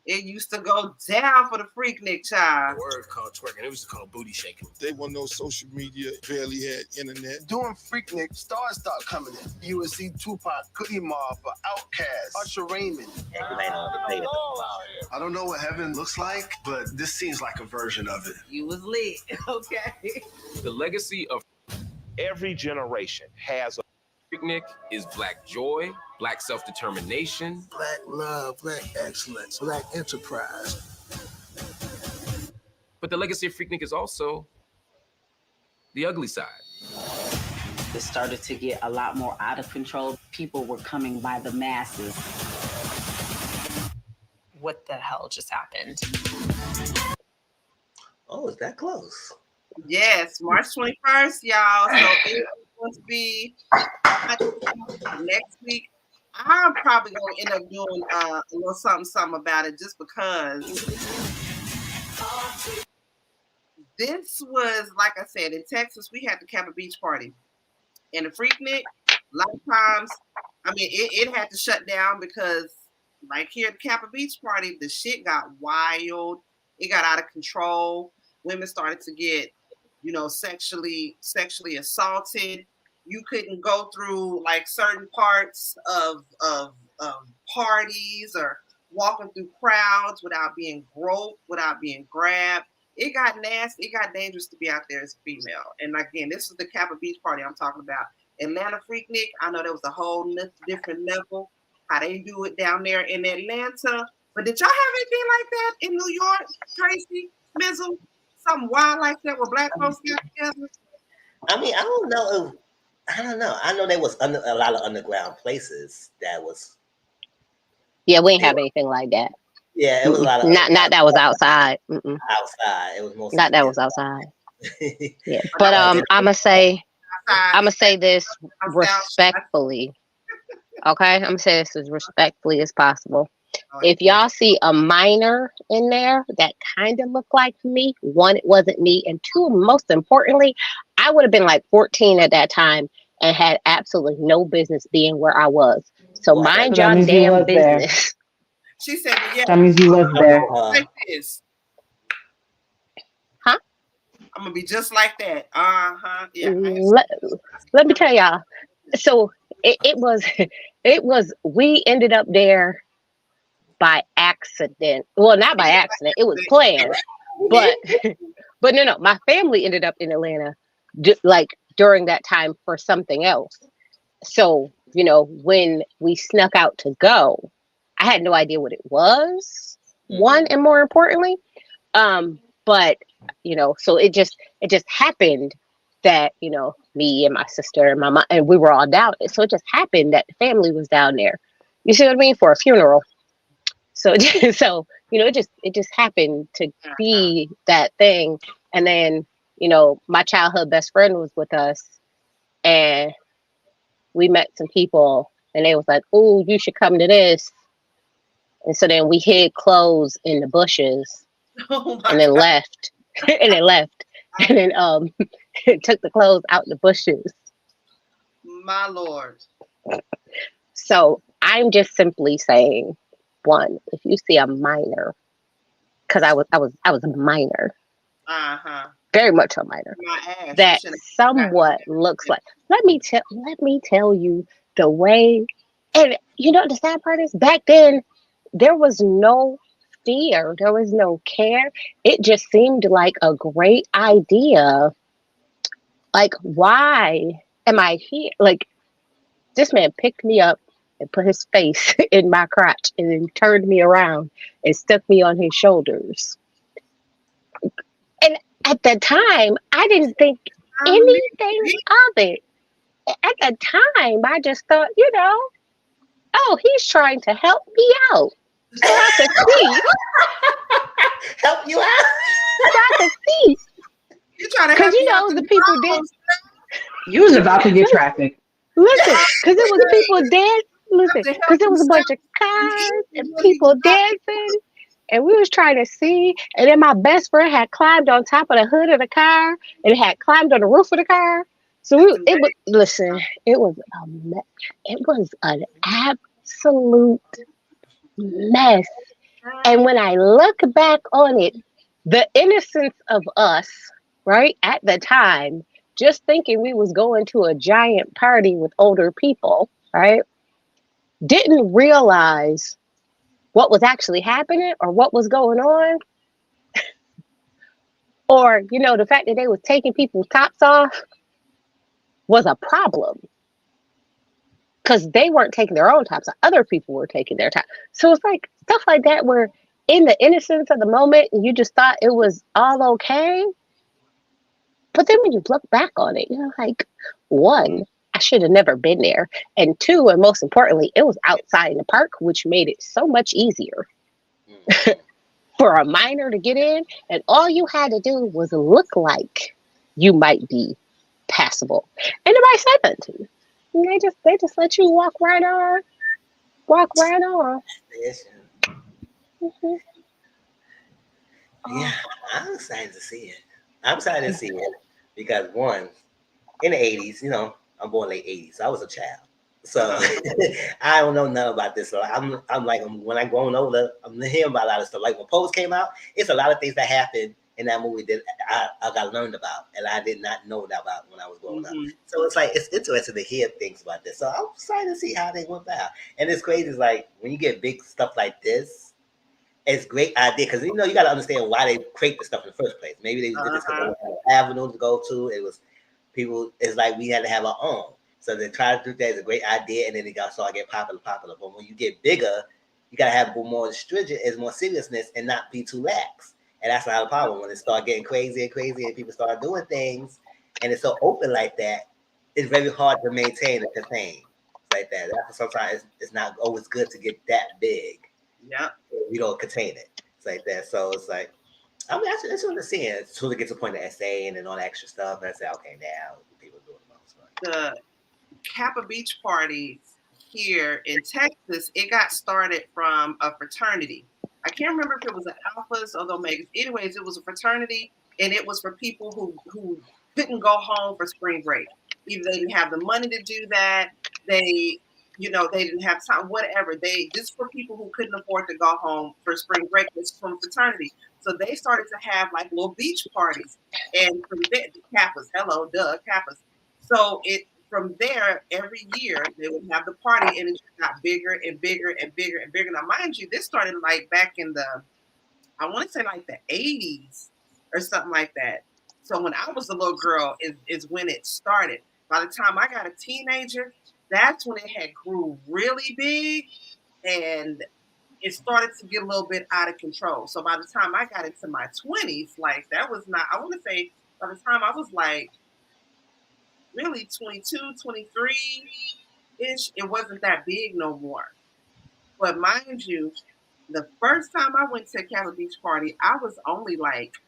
It used to go down for the Freaknik, child. The word called twerking. It was called booty shaking. They weren't no social media, barely had internet. During Freaknik, stars start coming in. You would see Tupac, Goody Mob, Outkast, Usher Raymond. I don't know what heaven looks like, but this seems like a version of it. You was lit, okay. The legacy of every generation has a Freaknik is Black joy, Black self-determination, Black love, Black excellence, Black enterprise. But the legacy of Freaknik is also the ugly side. It started to get a lot more out of control. People were coming by the masses. What the hell just happened? Oh, is that close? Yes, March 21st, y'all. So it's going to be next week. I'm probably going to end up doing a little something about it just because this was, like I said, in Texas, we had the Kappa Beach party. And the Freaknik, a lot of times, I mean, it had to shut down because right here at the Kappa Beach party, the shit got wild. It got out of control. Women started to get, you know, sexually assaulted. You couldn't go through like certain parts of parties or walking through crowds without being groped, without being grabbed. It got nasty. It got dangerous to be out there as a female. And again, this is the Kappa Beach party I'm talking about. Atlanta Freaknik, I know there was a whole different level how they do it down there in Atlanta. But did y'all have anything like that in New York, Tracy, Mizzle? Something wild like that where black folks got together? I mean, I don't know. I know there was a lot of underground places that was. Yeah, we didn't have anything like that. Yeah, it was a lot of. Not that was outside. Mm-mm. Outside, it was mostly. Not that was outside. Yeah, but I'ma say this respectfully. Okay, I'm gonna say this as respectfully as possible. If y'all see a minor in there that kind of looked like me, one, it wasn't me, and two, most importantly, I would have been like 14 at that time and had absolutely no business being where I was. So mind y'all damn business. She said, "Yeah." That means you was there. Like this. Huh? I'm gonna be just like that. Yeah. Let me tell y'all. So it was. We ended up there by accident. Well, not by accident. It was planned. But no. My family ended up in Atlanta, like during that time for something else. So you know, when we snuck out to go, I had no idea what it was. One, and more importantly, but you know, so it just happened that, you know, me and my sister and my mom, and we were all down. So it just happened that the family was down there. You see what I mean? For a funeral. So you know, it just happened to be that thing. And then, you know, my childhood best friend was with us, and we met some people, and they was like, "Oh, you should come to this." And so then we hid clothes in the bushes, and then left, and then took the clothes out the bushes. My Lord. So I'm just simply saying, one, if you see a minor, because I was a minor, very much a minor, that somewhat looks like. Let me tell you the way, and you know the sad part is back then there was no fear, there was no care. It just seemed like a great idea. Like, why am I here? Like, this man picked me up and put his face in my crotch and then turned me around and stuck me on his shoulders. And at the time, I didn't think anything of it. At the time, I just thought, you know, oh, he's trying to help me out. So I could see. Help you out? So I could see. You're trying to help you know, the people did. You was about to get trafficked. Listen, because it was people dead. Listen, because there was a bunch of cars and people dancing, and we was trying to see. And then my best friend had climbed on top of the hood of the car and had climbed on the roof of the car. So it was an absolute mess. And when I look back on it, the innocence of us, right, at the time, just thinking we was going to a giant party with older people, right, didn't realize what was actually happening or what was going on. Or, you know, the fact that they was taking people's tops off was a problem. Because they weren't taking their own tops off. Other people were taking their tops. So it's like stuff like that where in the innocence of the moment, you just thought it was all okay. But then when you look back on it, you're like, one, I should have never been there. And two, and most importantly, it was outside in the park, which made it so much easier for a minor to get in. And all you had to do was look like you might be passable. And nobody said that. And they just let you walk right on. Mm-hmm. Yeah, I'm excited to see it. I'm excited to see it because one, in the 80s, you know, I'm born late 80s, so I was a child. So I don't know nothing about this. So I'm like, when I'm growing older, I'm hearing about a lot of stuff. Like when Pose came out, it's a lot of things that happened in that movie that I got learned about, and I did not know that about when I was growing up. So it's like, it's interesting to hear things about this. So I'm excited to see how they went about. And it's crazy, is like when you get big stuff like this, it's a great idea because you know you got to understand why they create the stuff in the first place. Maybe they did this because they had an avenue to go to. It was people. It's like we had to have our own. So they try to do that is a great idea, and then they got start get popular. But when you get bigger, you gotta have more stringent, is more seriousness, and not be too lax. And that's not the problem. When it start getting crazy and crazy, and people start doing things, and it's so open like that, it's very hard to maintain and contain. Like that. That's sometimes it's not always good to get that big. Yeah, you don't contain it. It's like that. So it's like, I mean, I just want to see it until it gets to the point of essaying and all that extra stuff. And I say, okay, now people doing the most. The Kappa Beach parties here in Texas, it got started from a fraternity. I can't remember if it was an Alphas or the Omegas. Anyways, it was a fraternity, and it was for people who couldn't go home for spring break. Either they didn't have the money to do that, they didn't have time, whatever. This for people who couldn't afford to go home for spring break. It's from fraternity. So they started to have like little beach parties. And from there, Kappas, Kappas. So from there, every year they would have the party, and it just got bigger and bigger and bigger and bigger. Now, mind you, this started like back in I want to say like the 80s or something like that. So when I was a little girl is when it started. By the time I got a teenager, that's when it had grew really big, and it started to get a little bit out of control. So by the time I got into my 20s, like that was not, I want to say by the time I was like really 22, 23-ish, it wasn't that big no more. But mind you, the first time I went to a Kappa Beach party, I was only like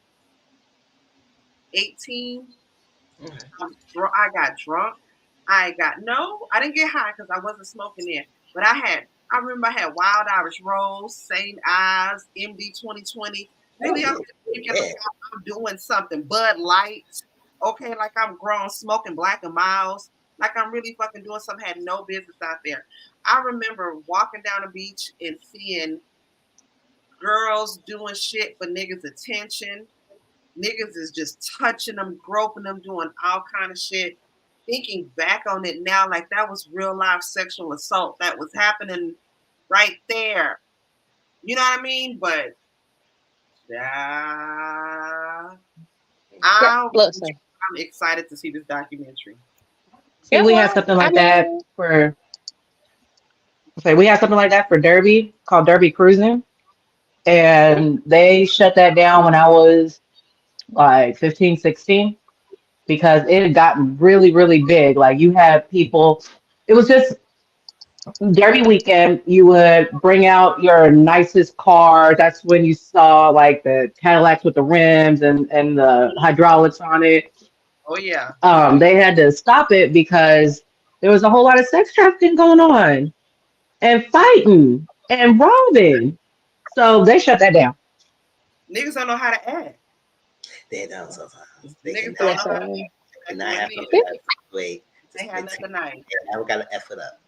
18. I got drunk. I didn't get high because I wasn't smoking then. But I remember I had Wild Irish Rose, St. Ives, MD 2020. Maybe I'm doing something. Bud Light. Okay, like I'm grown, smoking Black and Miles. Like I'm really fucking doing something, had no business out there. I remember walking down the beach and seeing girls doing shit for niggas' attention. Niggas is just touching them, groping them, doing all kind of shit. Thinking back on it now, like that was real life sexual assault that was happening right there. You know what I mean? But I'm excited to see this documentary. See, we have something like that for. We have something like that for Derby called Derby Cruising, and they shut that down when I was like 15, 16 because it had gotten really, really big. Like you had people, it was just Derby weekend. You would bring out your nicest car. That's when you saw like the Cadillacs with the rims and the hydraulics on it. Oh yeah. They had to stop it because there was a whole lot of sex trafficking going on and fighting and robbing. So they shut that down. Niggas don't know how to act. They don't sometimes. Niggas don't know how to act. They have nothing nice. I got to F it up.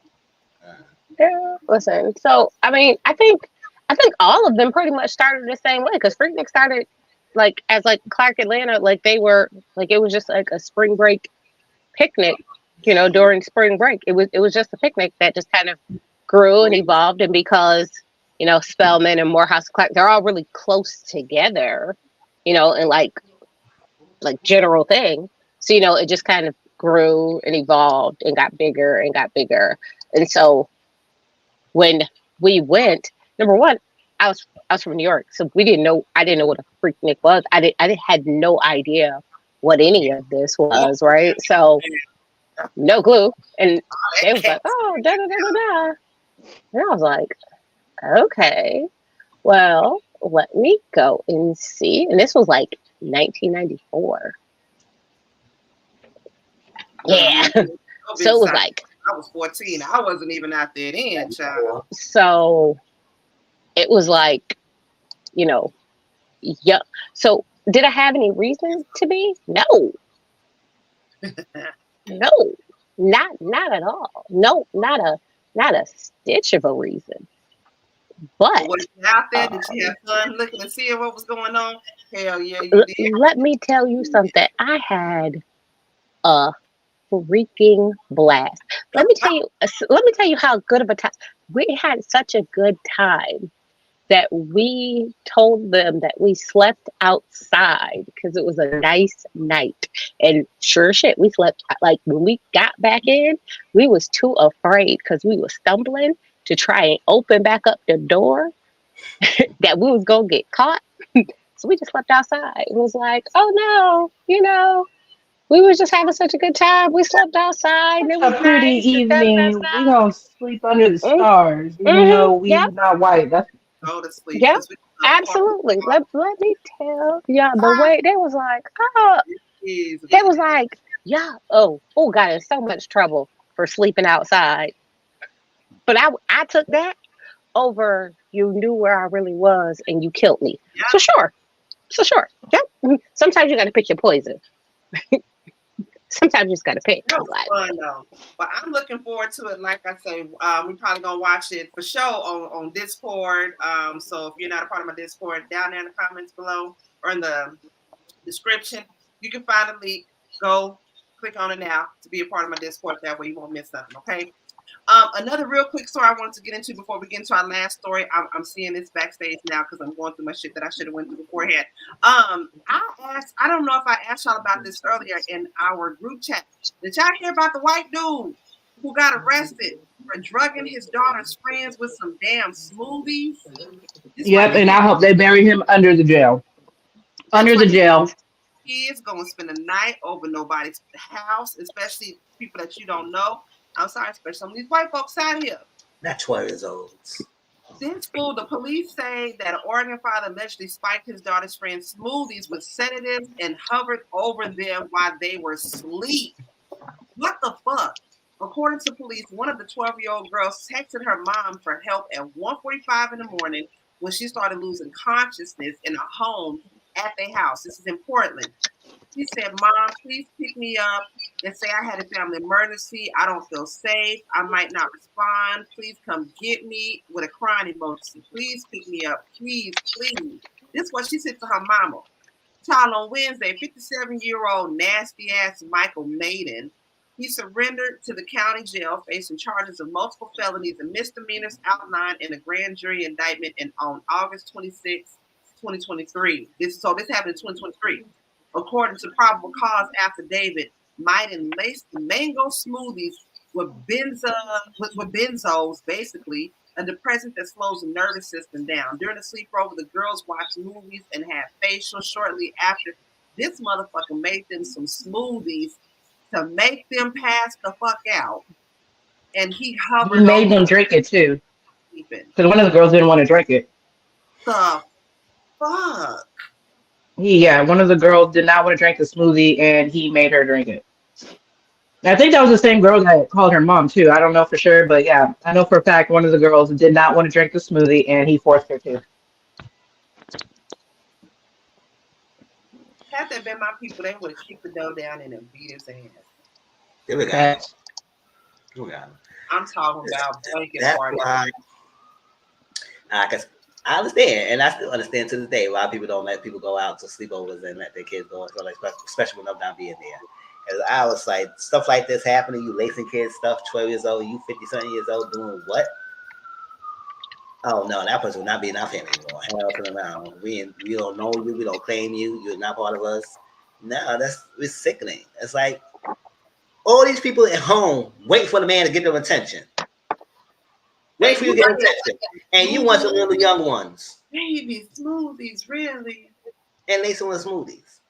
Yeah, listen. So I mean, I think all of them pretty much started the same way because Freaknik started like as like Clark Atlanta, like they were like it was just like a spring break picnic, you know, during spring break. It was just a picnic that just kind of grew and evolved, and because you know Spelman and Morehouse Clark, they're all really close together, you know, and like general thing. So you know, it just kind of grew and evolved and got bigger and got bigger. And so when we went, number one, I was from New York, so I didn't know what a Freaknik was. I had no idea what any of this was, right? So no clue. And they was like, oh, da da da da da. And I was like, okay, well, let me go and see. And this was like 1994. Yeah. So it was like, I was 14. I wasn't even out there then, child. so it was like, you know, yeah. So did I have any reason to be? No. No. Not at all. No, not a stitch of a reason. But was you out there? Did you have fun looking and seeing what was going on? Hell yeah, you did. Let me tell you something. I had a freaking blast. Let me tell you how good of a time. We had such a good time that we told them that we slept outside because it was a nice night. And sure shit, we slept, like when we got back in, we was too afraid because we was stumbling to try and open back up the door that we was gonna get caught. So we just slept outside. It was like, oh no, we was just having such a good time. We slept outside. It was A pretty nice. evening. We gonna sleep under the stars, even though we not white. That's go to sleep. Yeah, absolutely. Let me tell y'all the way they was like, oh, they was like, yeah, oh, got in so much trouble for sleeping outside. But I took that over you knew where I really was and you killed me. Yeah. So sure. Yeah. Sometimes you got to pick your poison. Sometimes you just got to pick. That was fun though. But I'm looking forward to it. Like I say, we're probably gonna watch it for sure on Discord. So if you're not a part of my Discord, down there in the comments below or in the description, you can find a link. Go click on it now to be a part of my Discord. That way you won't miss nothing. Okay. Another real quick story I wanted to get into before we get into our last story. I'm seeing this backstage now because I'm going through my shit that I should have went through beforehand. I don't know if I asked y'all about this earlier in our group chat. Did y'all hear about the white dude who got arrested for drugging his daughter's friends with some damn smoothies? Yep, and I hope they bury him under the jail. Under the jail. Kids gonna spend a night over nobody's house, especially people that you don't know. I'm sorry, especially some of these white folks out here. Not 12 years old. This fool, the police say that an Oregon father allegedly spiked his daughter's friend's smoothies with sedatives and hovered over them while they were asleep. What the fuck? According to police, one of the 12-year-old girls texted her mom for help at 1:45 in the morning when she started losing consciousness in a home at their house. This is in Portland. She said, Mom, please pick me up and say I had a family emergency. I don't feel safe. I might not respond. Please come get me with a crying emoji. Please pick me up. Please, please. This is what she said to her mama. Child, on Wednesday, 57-year-old nasty-ass Michael Maiden, he surrendered to the county jail facing charges of multiple felonies and misdemeanors outlined in a grand jury indictment on August 26, 2023. This happened in 2023. According to probable cause affidavit, Maiden laced the mango smoothies with benzos, basically, a depressant that slows the nervous system down. During the sleepover, the girls watched movies and had facials. Shortly after, this motherfucker made them some smoothies to make them pass the fuck out. And he hovered. He made them drink it too. Because one of the girls didn't want to drink it. The fuck? One of the girls did not want to drink the smoothie, and he made her drink it. I think that was the same girl that called her mom, too. I don't know for sure, but yeah, I know for a fact one of the girls did not want to drink the smoothie, and he forced her to. Had that been my people, they would have kicked the dough down and then beat his ass. There we go. I'm talking about blanket party. Because I understand, and I still understand to this day why people don't let people go out to sleepovers and let their kids go, especially when I'm not being there. And I was like, stuff like this happening, you lacing kids stuff, 12 years old, you 50-something years old, doing what? Oh no, that person will not be in our family anymore. Hell to the no. We don't know you, we don't claim you, you're not part of us. No, it's sickening. It's like all these people at home waiting for the man to get their attention. Wait for you to get attention. And you want the little young ones. Baby smoothies, really? And they some smoothies.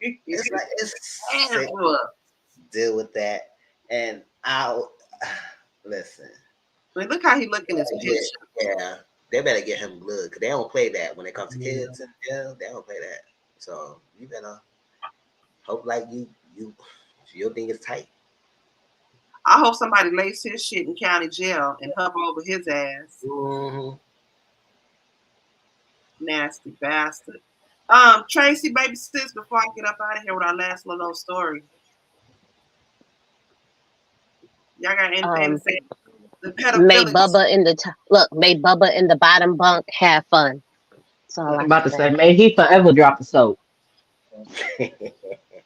It's like it's Damn, sick. Deal with that, and I'll listen. But look how he look in his picture. Yeah, they better get him blood because they don't play that when it comes to kids. Yeah, they don't play that. So you better hope like your thing is tight. I hope somebody lays his shit in county jail and hover over his ass. Mm-hmm. Nasty bastard. Tracy, baby sis, before I get up out of here with our last little story. Y'all got anything to say? The May Bubba in the may Bubba in the bottom bunk have fun. That's all I'm about to say, may he forever drop the soap.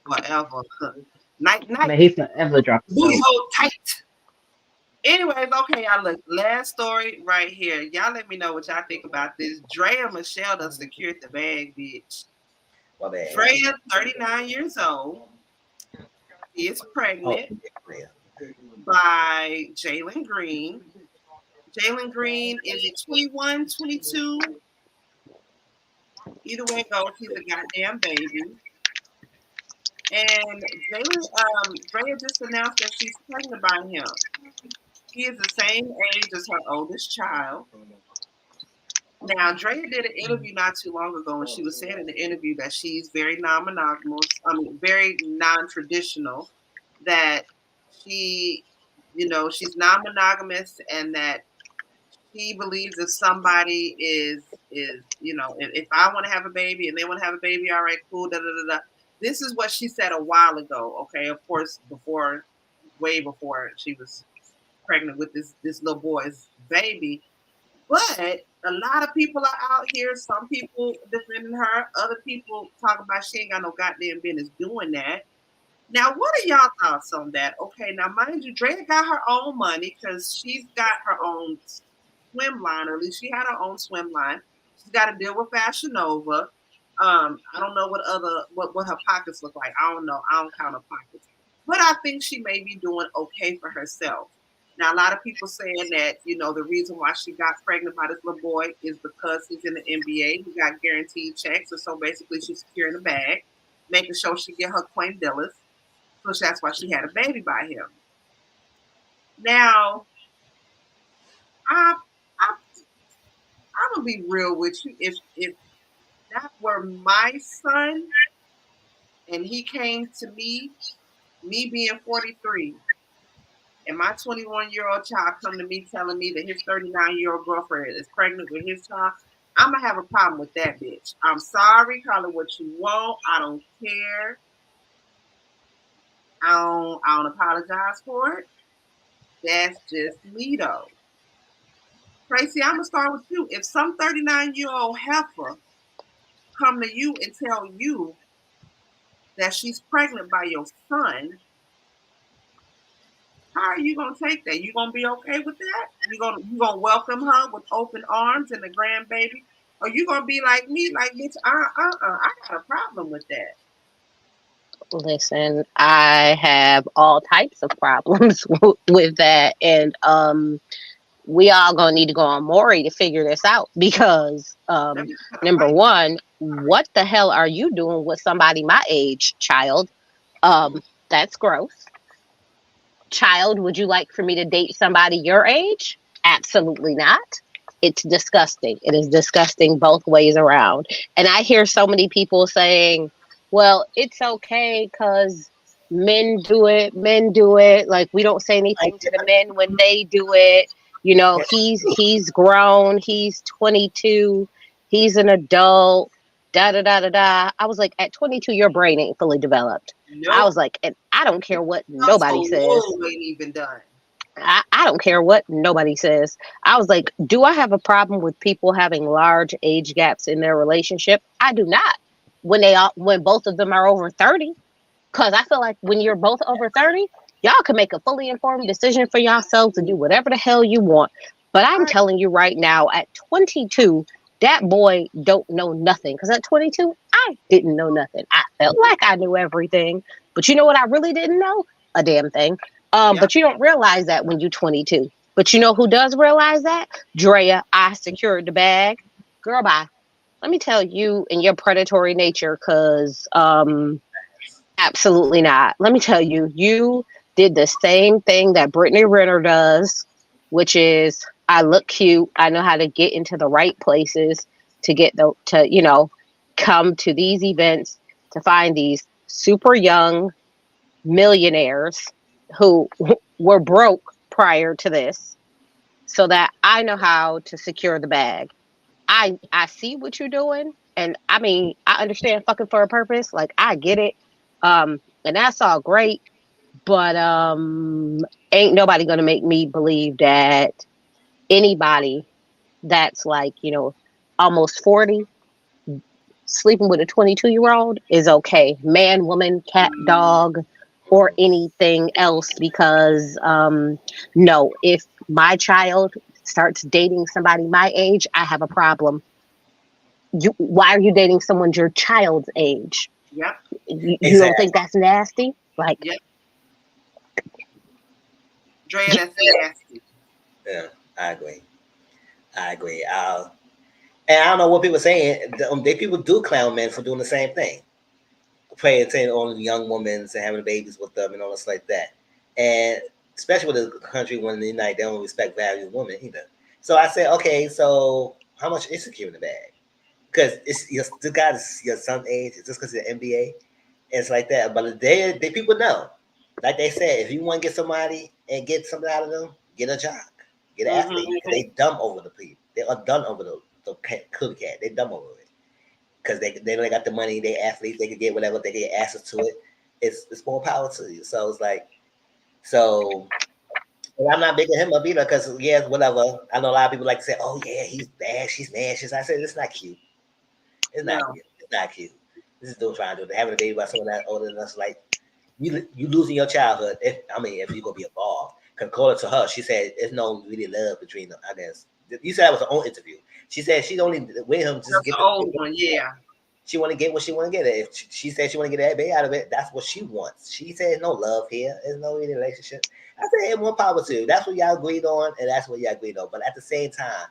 Whatever. Night. May he forever drop the Booty soap. hole tight. Anyways, okay, y'all look. Last story right here. Y'all let me know what y'all think about this. Draya Michelle done secured the bag, bitch. Draya, 39 years old, is pregnant by Jalen Green. Jalen Green is it 21, 22? Either way it goes, he's a goddamn baby. And Draya just announced that she's pregnant by him. He is the same age as her oldest child. Now, Draya did an interview not too long ago, and she was saying in the interview that she's very non-monogamous, very non-traditional, that she's non-monogamous, and that she believes if somebody is if I want to have a baby and they want to have a baby, all right, cool, da da da da. This is what she said a while ago. Okay, of course, way before she was pregnant with this little boy's baby. But a lot of people are out here. Some people defending her. Other people talking about she ain't got no goddamn business doing that. Now, what are y'all thoughts on that? Okay, now mind you, Draya got her own money because she's got her own swim line, or at least she had her own swim line. She's got to deal with Fashion Nova. I don't know what her pockets look like. I don't know. I don't count her pockets. But I think she may be doing okay for herself. Now, a lot of people saying that, the reason why she got pregnant by this little boy is because he's in the NBA. He got guaranteed checks. And so basically she's securing the bag, making sure she get her Queen Dillis. So that's why she had a baby by him. Now, I'm going to be real with you. If that were my son and he came to me being 43, and my 21-year-old child come to me telling me that his 39-year-old girlfriend is pregnant with his child, I'm going to have a problem with that bitch. I'm sorry, call it what you want. I don't care. I don't apologize for it. That's just me, though. Tracy, I'm going to start with you. If some 39-year-old heifer come to you and tell you that she's pregnant by your son, how are you gonna take that? You gonna be okay with that? You gonna welcome her with open arms and the grandbaby, or you gonna be like me, like bitch? I got a problem with that. Listen, I have all types of problems with that, and we all gonna need to go on Maury to figure this out because number one, what the hell are you doing with somebody my age, child? That's gross. Child, would you like for me to date somebody your age? Absolutely not. It's disgusting. It is disgusting both ways around. And I hear so many people saying, well, it's okay because men do it. Like, we don't say anything to the men when they do it. He's grown. He's 22. He's an adult. Da da da da da. I was like, at 22, your brain ain't fully developed. Nope. I was like, and I don't care what nobody says. Ain't even done. I don't care what nobody says. I was like, do I have a problem with people having large age gaps in their relationship? I do not. When both of them are over 30, because I feel like when you're both over 30, y'all can make a fully informed decision for yourselves to do whatever the hell you want. But I'm telling you right now, at 22, that boy don't know nothing. Because at 22, I didn't know nothing. I felt like I knew everything. But you know what I really didn't know? A damn thing. But you don't realize that when you're 22. But you know who does realize that? Draya, I secured the bag. Girl, bye. Let me tell you in your predatory nature, because Absolutely not. Let me tell you, you did the same thing that Brittany Renner does, which is I look cute. I know how to get into the right places to come to these events to find these super young millionaires who were broke prior to this so that I know how to secure the bag. I see what you're doing, and I mean, I understand fucking for a purpose. Like, I get it. And that's all great, but ain't nobody gonna make me believe that anybody that's like, almost 40 sleeping with a 22-year-old is okay. Man, woman, cat, dog, or anything else, because no, if my child starts dating somebody my age, I have a problem. Why are you dating someone your child's age? Yep. You don't think that's nasty? Like, yep. Draya, that's nasty. Yeah, I agree. And I don't know what people are saying. They people do clown men for doing the same thing, preying on young women and having babies with them and all this like that. And especially with a country when they don't respect value of women either. So I said, okay, so how much is secure in the bag? Because the guy is your son's age. It's just because he's an NBA. It's like that. But they people know. Like they said, if you want to get somebody and get something out of them, get a jock, get an athlete. They dumb over the people. They are done over the cookie cat. They dumb over it because they know they got the money. They athletes. They can get whatever. They can get access to it. It's more power to you. So it's like and I'm not bigging him up either because whatever. I know a lot of people like to say, oh yeah, he's bad. She's mad. I said it's not cute. It's not cute. It's not cute. This is dude trying to do it. Having a baby by someone that's older than us, like you losing your childhood. If you're gonna be involved, because according to her, she said there's no really love between them. I guess you said that was her own interview. She said she's only with him just that's get the old one. Yeah. She want to get what she want to get. If she said she want to get that baby out of it, that's what she wants. She said no love here. There's no really relationship. I said hey, more power to you. That's what y'all agreed on, and that's what y'all agreed on. But at the same time,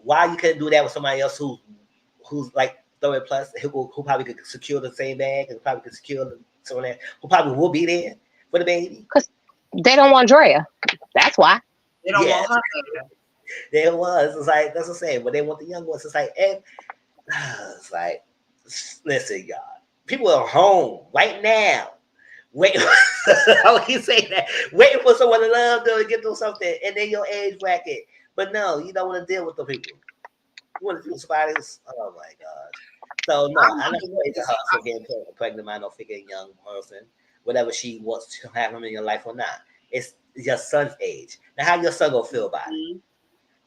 why you couldn't do that with somebody else who's like 30 plus, who probably could secure the same bag and probably could secure someone who probably will be there for the baby? Because they don't want Draya. That's why. They don't want her. There was. It's like that's the same, but they want the young ones. It's like, it's like, listen, y'all. People are home right now. Wait, how can you say that? Waiting for someone to love them and get them something, and then your age bracket. But no, you don't want to deal with the people. You want to do somebody else. Oh my God. So no, I never wait to her for getting pregnant by no freaking young person. Whatever she wants to have him in your life or not. It's your son's age. Now, how your son gonna feel about it?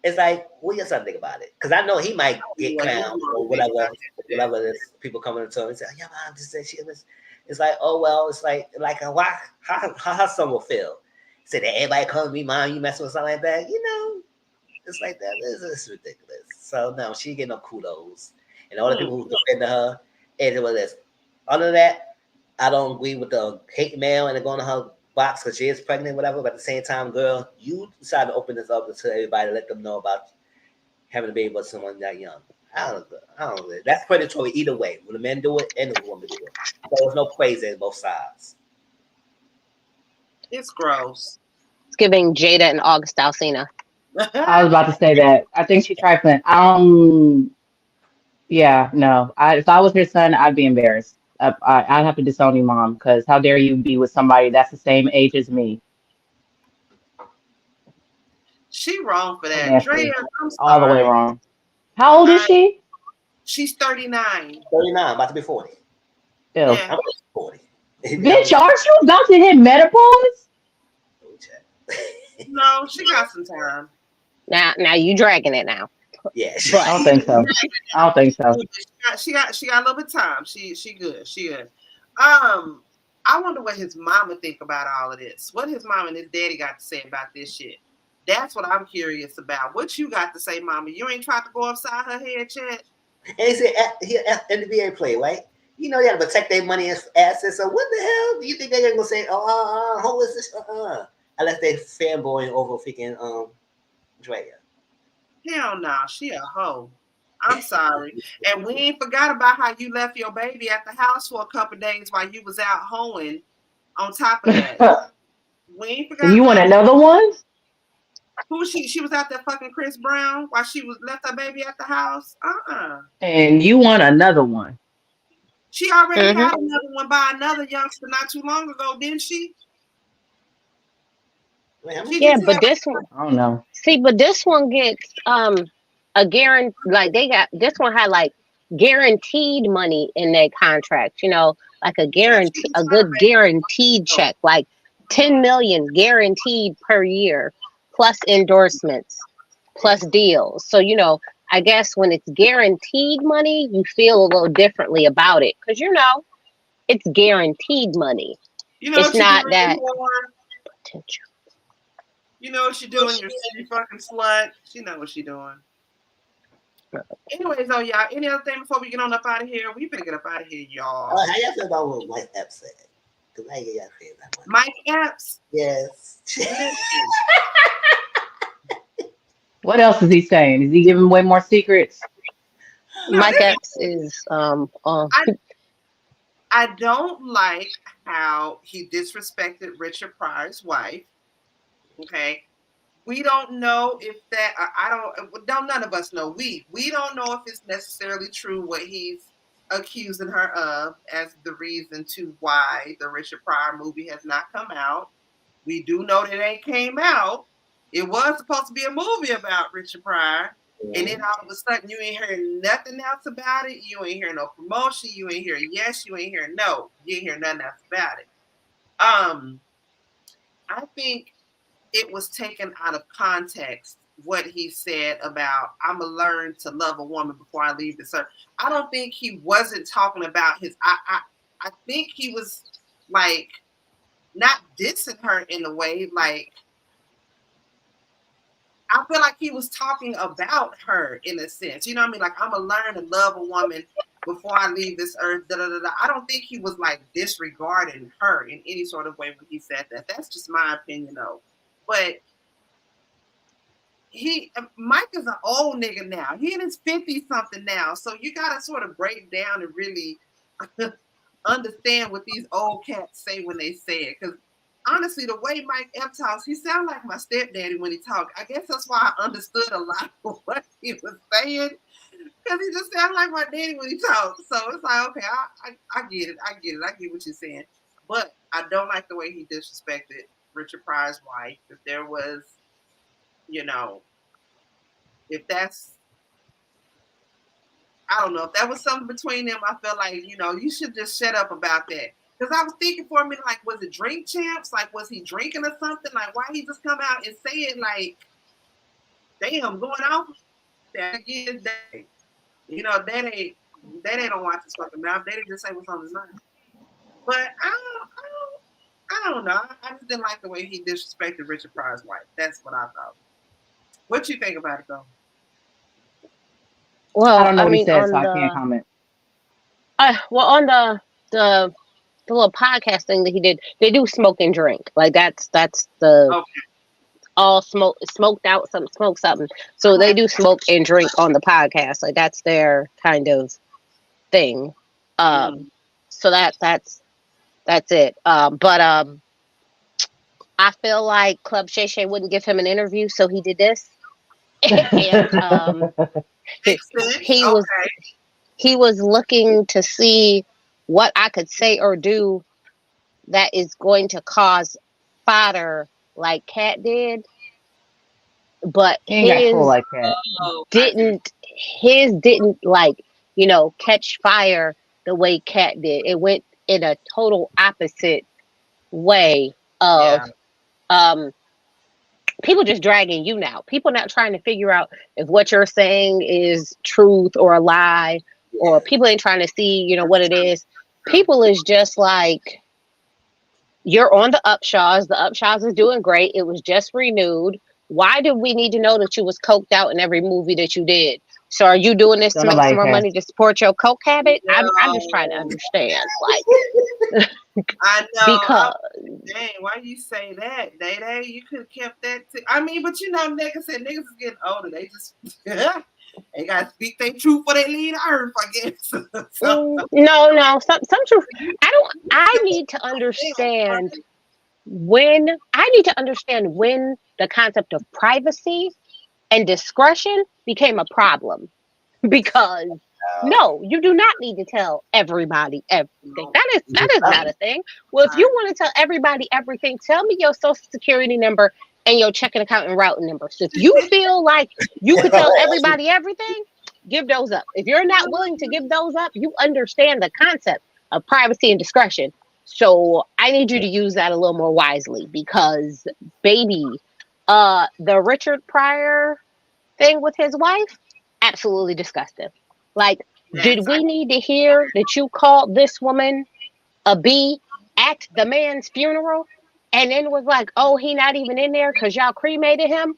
It's like, what your son think about it? Because I know he might get clowned or whatever this people coming to him and say, yeah, mom just said she was. It's like, oh well, it's like why how her son will feel. Say that everybody calling me mom, you messing with something like that, it's like that. It's ridiculous. So no, she get no kudos. And all the people who defend her, it was this. Other than that, I don't agree with the hate mail and going to her box because she is pregnant, whatever. But at the same time, girl, you decided to open this up to everybody, let them know about having a baby with someone that young. I don't know. That's predatory either way. When the men do it and the woman do it. So there's no praise in both sides. It's gross. It's giving Jada and August Alsina. I was about to say that. I think she's trifling. Yeah, no. If I was her son, I'd be embarrassed. I'd have to disown you, mom, because how dare you be with somebody that's the same age as me? She wrong for that. Nasty. Draya, I'm sorry. All the way wrong. How old is she? She's 39. 39, about to be 40. Ew. Yeah. I'm 40. Bitch, aren't you about to hit menopause? No, she got some time. Now you dragging it now. Yeah, I don't think so. I don't think so. She got a little bit of time. She good. She good. I wonder what his mama think about all of this. What his mom and his daddy got to say about this shit. That's what I'm curious about. What you got to say, mama? You ain't tried to go upside her head, Chad? And he said he an NBA player, right? You know, they got to protect their money and assets. So what the hell do you think they're going to say, who is this? Unless they fanboying over freaking Draya. Hell no, she a hoe. I'm sorry. And we ain't forgot about how you left your baby at the house for a couple of days while you was out hoeing on top of that. We ain't forgot And you want about another one? who she was out there fucking Chris Brown while she was left her baby at the house. And you want another one? She already had another one by another youngster not too long ago, didn't she? Yeah, but this one, I don't know. see, but this one gets a guarantee. Like they got this one had like guaranteed money in their contract. You know, like a guarantee, a good guaranteed check, like 10 million guaranteed per year, plus endorsements, plus deals. So you know, I guess when it's guaranteed money, you feel a little differently about it because you know it's guaranteed money. You know It's what you're not doing, that potential. You know what you're doing, you fucking slut. She know what she's doing. Anyways, y'all, any other thing before we get on up out of here? We better get up out of here, y'all. How y'all feel about what Mike Epps said? Because I ain't y'all feel that one. Mike Epps? Yes. What else is he saying? Is he giving away more secrets? Mike Epps is I don't like how he disrespected Richard Pryor's wife. Okay. We don't know if that none of us know. We don't know if it's necessarily true what he's accusing her of as the reason to why the Richard Pryor movie has not come out. We do know that it ain't came out. It was supposed to be a movie about Richard Pryor. And then all of a sudden you ain't hearing nothing else about it. You ain't hear no promotion. You ain't hear yes. You ain't hear no. You ain't hear nothing else about it. I think it was taken out of context what he said about I'm gonna learn to love a woman before I leave this earth. I don't think he wasn't talking about his. I think he was like not dissing her in a way. Like I feel like he was talking about her in a sense. You know what I mean? Like I'm gonna learn to love a woman before I leave this earth. Da, da, da, da. I don't think he was like disregarding her in any sort of way when he said that. That's just my opinion, though. But Mike is an old nigga now. He in his 50-something now. So you gotta sort of break down and really understand what these old cats say when they say it. Because honestly, the way Mike Epps talks, he sounds like my stepdaddy when he talks. I guess that's why I understood a lot of what he was saying. Because he just sounds like my daddy when he talks. So it's like, okay, I get it. I get what you're saying. But I don't like the way he disrespected Richard Pryor's wife. If there was, you know, if that's, I don't know, if that was something between them, I felt like, you know, you should just shut up about that. Because I was thinking for a minute, like, was it Drink Champs? Like, was he drinking or something? Like, why he just come out and say it like, damn, going off that again, you know, they don't watch his fucking mouth. They just say what's on his mind. But I don't know. I just didn't like the way he disrespected Richard Pryor's wife. That's what I thought. What you think about it, though? Well, I don't know what he mean, said, so I can't comment. Well, on the little podcast thing that he did, they do smoke and drink. Like that's the all smoked out something, smoke something. So they do smoke and drink on the podcast. Like that's their kind of thing. So that's it. But I feel like Club Shay Shay wouldn't give him an interview, so he did this. And he was looking to see what I could say or do that is going to cause fodder like Kat did, but his didn't like, you know, catch fire the way Kat did. It went in a total opposite way of people just dragging you now. People not trying to figure out if what you're saying is truth or a lie, or people ain't trying to see, you know, what it is. People is just like, you're on the Upshaws. The Upshaws is doing great. It was just renewed. Why did we need to know that you was coked out in every movie that you did? So are you doing this to make some more money to support your coke habit? I'm just trying to understand. Like, I know. Because dang, why you say that, Day? You could have kept that. I mean, but you know, niggas is getting older. They just They gotta speak their truth for they leave the earth, I guess. No. Some truth. I need to understand when the concept of privacy and discretion became a problem. Because no, you do not need to tell everybody everything. That is not a thing. Well, if you want to tell everybody everything, tell me your social security number and your checking account and routing number. So if you feel like you could tell everybody everything, give those up. If you're not willing to give those up, you understand the concept of privacy and discretion. So I need you to use that a little more wisely because, baby, the Richard Pryor thing with his wife, absolutely disgusting. Like, did we need to hear that you called this woman a B at the man's funeral and then was like, oh, he not even in there because y'all cremated him?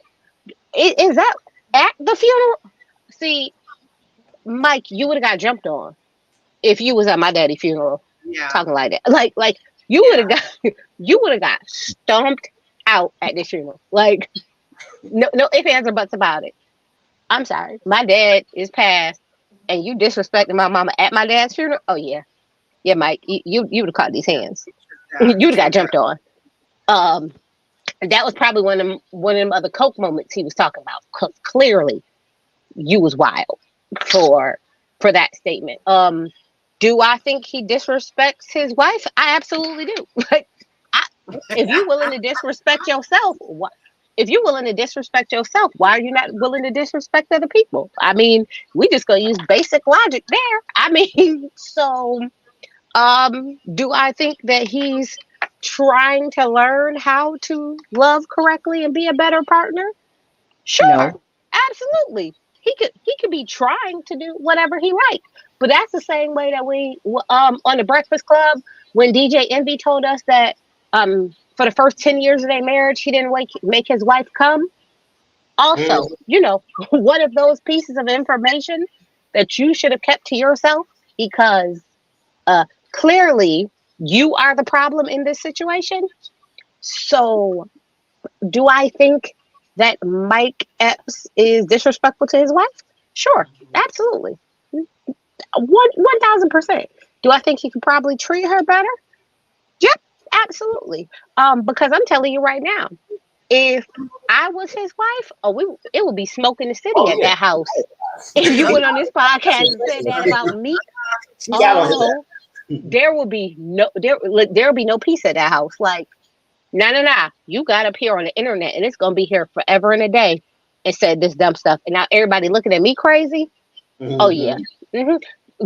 Is that at the funeral? See, Mike, you would have got jumped on if you was at my daddy's funeral talking like that. Like you would have got stomped out at this funeral. Like, no ifs, ands, or buts about it. I'm sorry, my dad is passed, and you disrespecting my mama at my dad's funeral? Oh yeah, Mike, you would have caught these hands. You'd have got jumped on. That was probably one of them other coke moments he was talking about. Cause clearly, you was wild for that statement. Do I think he disrespects his wife? I absolutely do. Like, if you're willing to disrespect yourself, if you're willing to disrespect yourself, why are you not willing to disrespect other people? I mean, we just gonna use basic logic there. I mean, so do I think that he's trying to learn how to love correctly and be a better partner? Sure, no. Absolutely. He could be trying to do whatever he likes. But that's the same way that we on the Breakfast Club when DJ Envy told us that for the first 10 years of their marriage, he didn't make his wife come. Also, one of those pieces of information that you should have kept to yourself because clearly you are the problem in this situation. So do I think that Mike Epps is disrespectful to his wife? Sure, absolutely. 1000%. Do I think he could probably treat her better? Yep, absolutely. Because I'm telling you right now, if I was his wife, it would be smoke in the city at that house. If you went on this podcast and said that about me, there will be no peace at that house. Like, no. You got up here on the internet and it's gonna be here forever and a day and said this dumb stuff. And now everybody looking at me crazy. Mm-hmm. Oh yeah. Mm-hmm.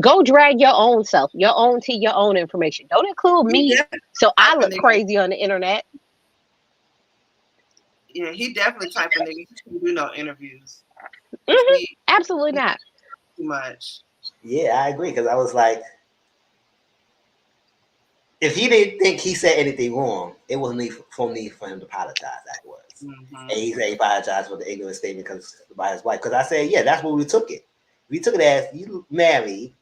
Go drag your own self, your own tea, your own information. Don't include me so I look crazy on the internet. Yeah, he definitely type of nigga who do no interviews. Mm-hmm. Absolutely not. Too much. Yeah, I agree because I was like, if he didn't think he said anything wrong, it wasn't for him to apologize afterwards. Mm-hmm. And he said he apologized for the ignorant statement by his wife. Because I said, yeah, that's what we took it. We took it as you married,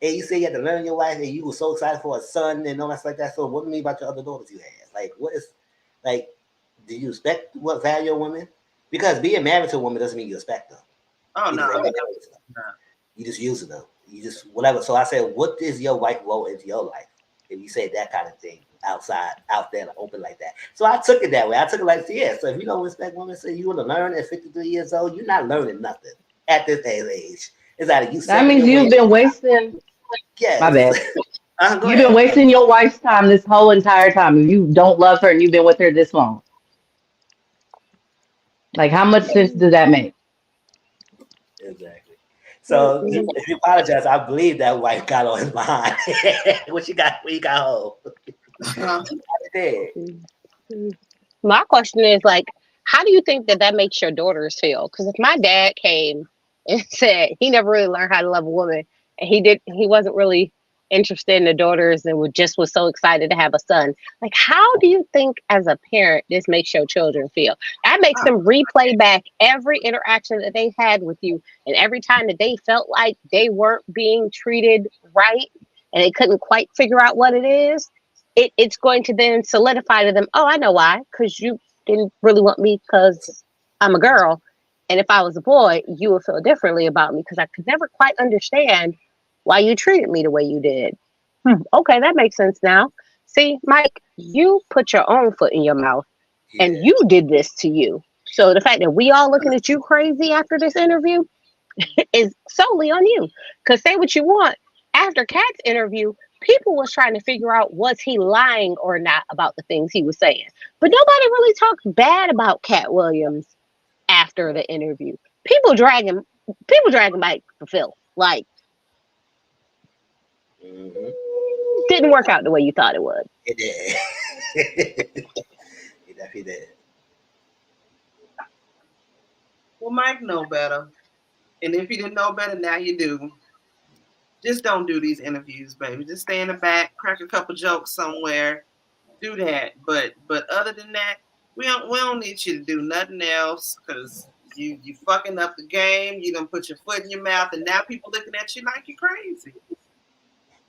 and you say you had to learn your wife, and you were so excited for a son and all that stuff like that. So what do you mean about your other daughters you had? Like, do you respect what value a woman? Because being married to a woman doesn't mean you respect them. Oh, no. You just use them. You just whatever. So I said, what is your wife role into your life? If you say that kind of thing out there, open like that. So I took it that way. I took it like, yeah. So if you don't respect women, say you want to learn at 53 years old, you're not learning nothing at this age. It's either you. That means you've been wasting. Yes. My bad. You've been wasting your wife's time this whole entire time. If you don't love her and you've been with her this long, like how much sense does that make? Exactly. So if you apologize, I believe that wife got on his behind. What you got home? My question is like, how do you think that makes your daughters feel? Because if my dad came and said he never really learned how to love a woman, and he wasn't really interested in the daughters and was so excited to have a son. Like, how do you think as a parent this makes your children feel? That makes them replay back every interaction that they had with you, and every time that they felt like they weren't being treated right and they couldn't quite figure out what it is. It's going to then solidify to them, oh, I know why, because you didn't really want me because I'm a girl. And if I was a boy, you would feel differently about me because I could never quite understand why you treated me the way you did. Okay, that makes sense now. See, Mike, you put your own foot in your mouth and you did this to you. So the fact that we all looking at you crazy after this interview is solely on you. Because say what you want. After Kat's interview, people was trying to figure out was he lying or not about the things he was saying. But nobody really talked bad about Cat Williams after the interview. People dragging Mike for filth. Like, didn't work out the way you thought it would. It did. It definitely did. Well, Mike know better. And if he didn't know better, now you do. Just don't do these interviews, baby. Just stay in the back, crack a couple jokes somewhere. Do that. But other than that, we don't need you to do nothing else because you fucking up the game. You done put your foot in your mouth, and now people looking at you like you're crazy.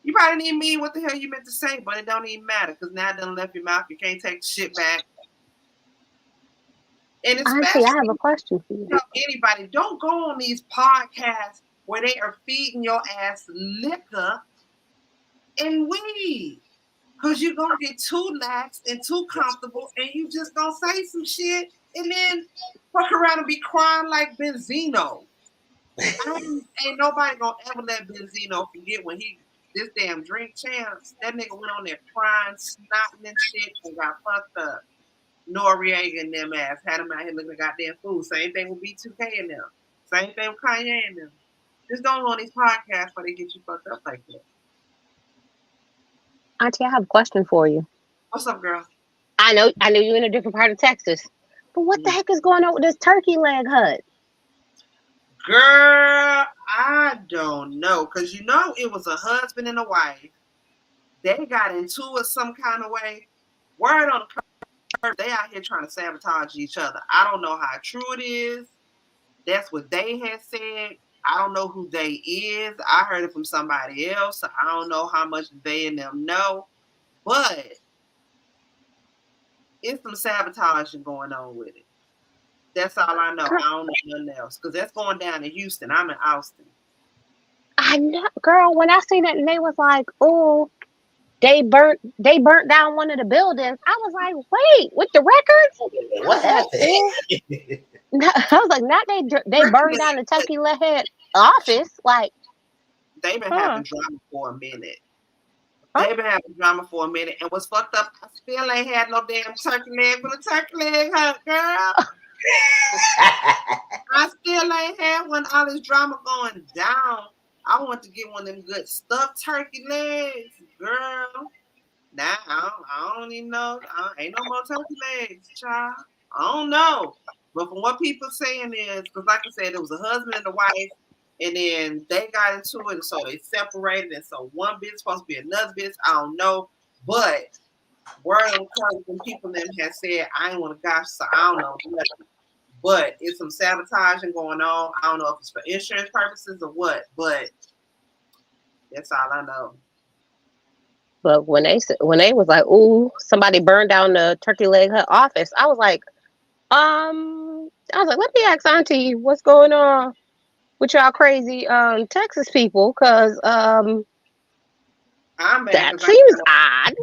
You probably didn't even mean what the hell you meant to say, but it don't even matter because now it done left your mouth. You can't take the shit back. And especially, I have a question for you. Anybody, don't go on these podcasts where they are feeding your ass liquor and weed. Because you're going to get too lax and too comfortable and you just going to say some shit and then fuck around and be crying like Benzino. Ain't nobody going to ever let Benzino forget when this damn drink champs, that nigga went on there crying, snotting and shit and got fucked up. Noriega and them ass had him out here looking like a goddamn fool. Same thing with B2K and them. Same thing with Kanye and them. Just don't go on these podcasts where they get you fucked up like that. Auntie, I have a question for you. What's up, girl? I know you're in a different part of Texas, but what the heck is going on with this turkey leg hut? Girl, I don't know. Because it was a husband and a wife. They got into it some kind of way. Word on the curve, they out here trying to sabotage each other. I don't know how true it is. That's what they had said. I don't know who they is. I heard it from somebody else. So I don't know how much they and them know. But it's some sabotaging going on with it. That's all I know. I don't know nothing else. Because that's going down in Houston. I'm in Austin. I know, girl, when I seen that and they was like, oh, they burnt down one of the buildings. I was like, wait, with the records? What happened? I was like, not they burned down the Turkey Leg Head office. Like, they've been having drama for a minute. They've been having drama for a minute. And what's fucked up, I still ain't had no damn turkey leg for the turkey leg hunt, girl. I still ain't had one. All this drama going down. I want to get one of them good stuffed turkey legs, girl. Now I don't even know. Ain't no more turkey legs, child. I don't know. But from what people saying is, because like I said, it was a husband and a wife, and then they got into it, and so they separated, and so one bit's supposed to be another bitch. I don't know. But word on curve when people them have said, I ain't want to gosh, so I don't know. But it's some sabotaging going on. I don't know if it's for insurance purposes or what, but that's all I know. But when they was like, "Ooh, somebody burned down the Turkey Leg Hut office," I was like, let me ask Auntie what's going on with y'all crazy Texas people, because that seems odd.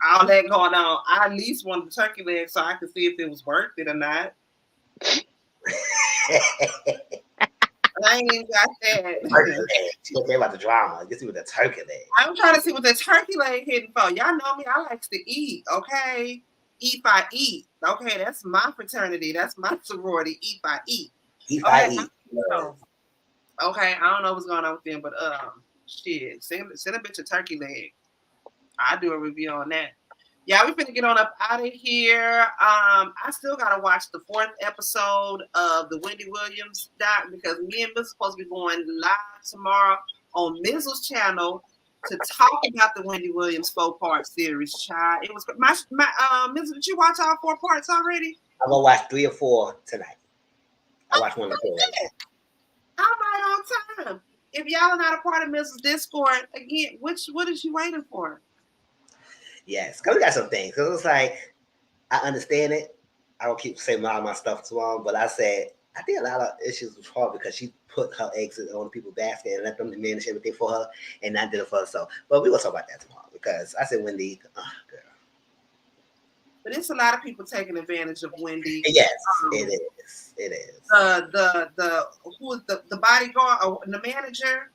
All that going on, I at least wanted the turkey leg so I could see if it was worth it or not. I ain't even got that. See what they about the drama. Get see what the turkey leg. I'm trying to see what the turkey leg hitting for. Y'all know me. I like to eat. Okay, eat by eat. Okay, that's my fraternity. That's my sorority. Eat by eat. Eat by eat. Okay, I don't know what's going on with them, but shit, send a bitch a turkey leg. I'll do a review on that. Yeah, we finna get on up out of here. I still gotta watch the 4th episode of the Wendy Williams doc because me and Mizzle supposed to be going live tomorrow on Mizzle's channel to talk about the Wendy Williams 4-part series. Child, it was my Mizzle. Did you watch all 4 parts already? I'm gonna watch 3 or 4 tonight. I watched 1 or 2. I'm right on time. If y'all are not a part of Mizzle's Discord, again, what is you waiting for? Yes, because we got some things. Because it's like, I understand it. I don't keep saying a lot of my stuff to him, but I said I think a lot of issues with her because she put her eggs on people's basket and let them manage everything for her, and I did it for herself. But we're gonna talk about that tomorrow because I said Wendy, girl. But it's a lot of people taking advantage of Wendy. Yes, it is. It is. Who is the bodyguard or the manager?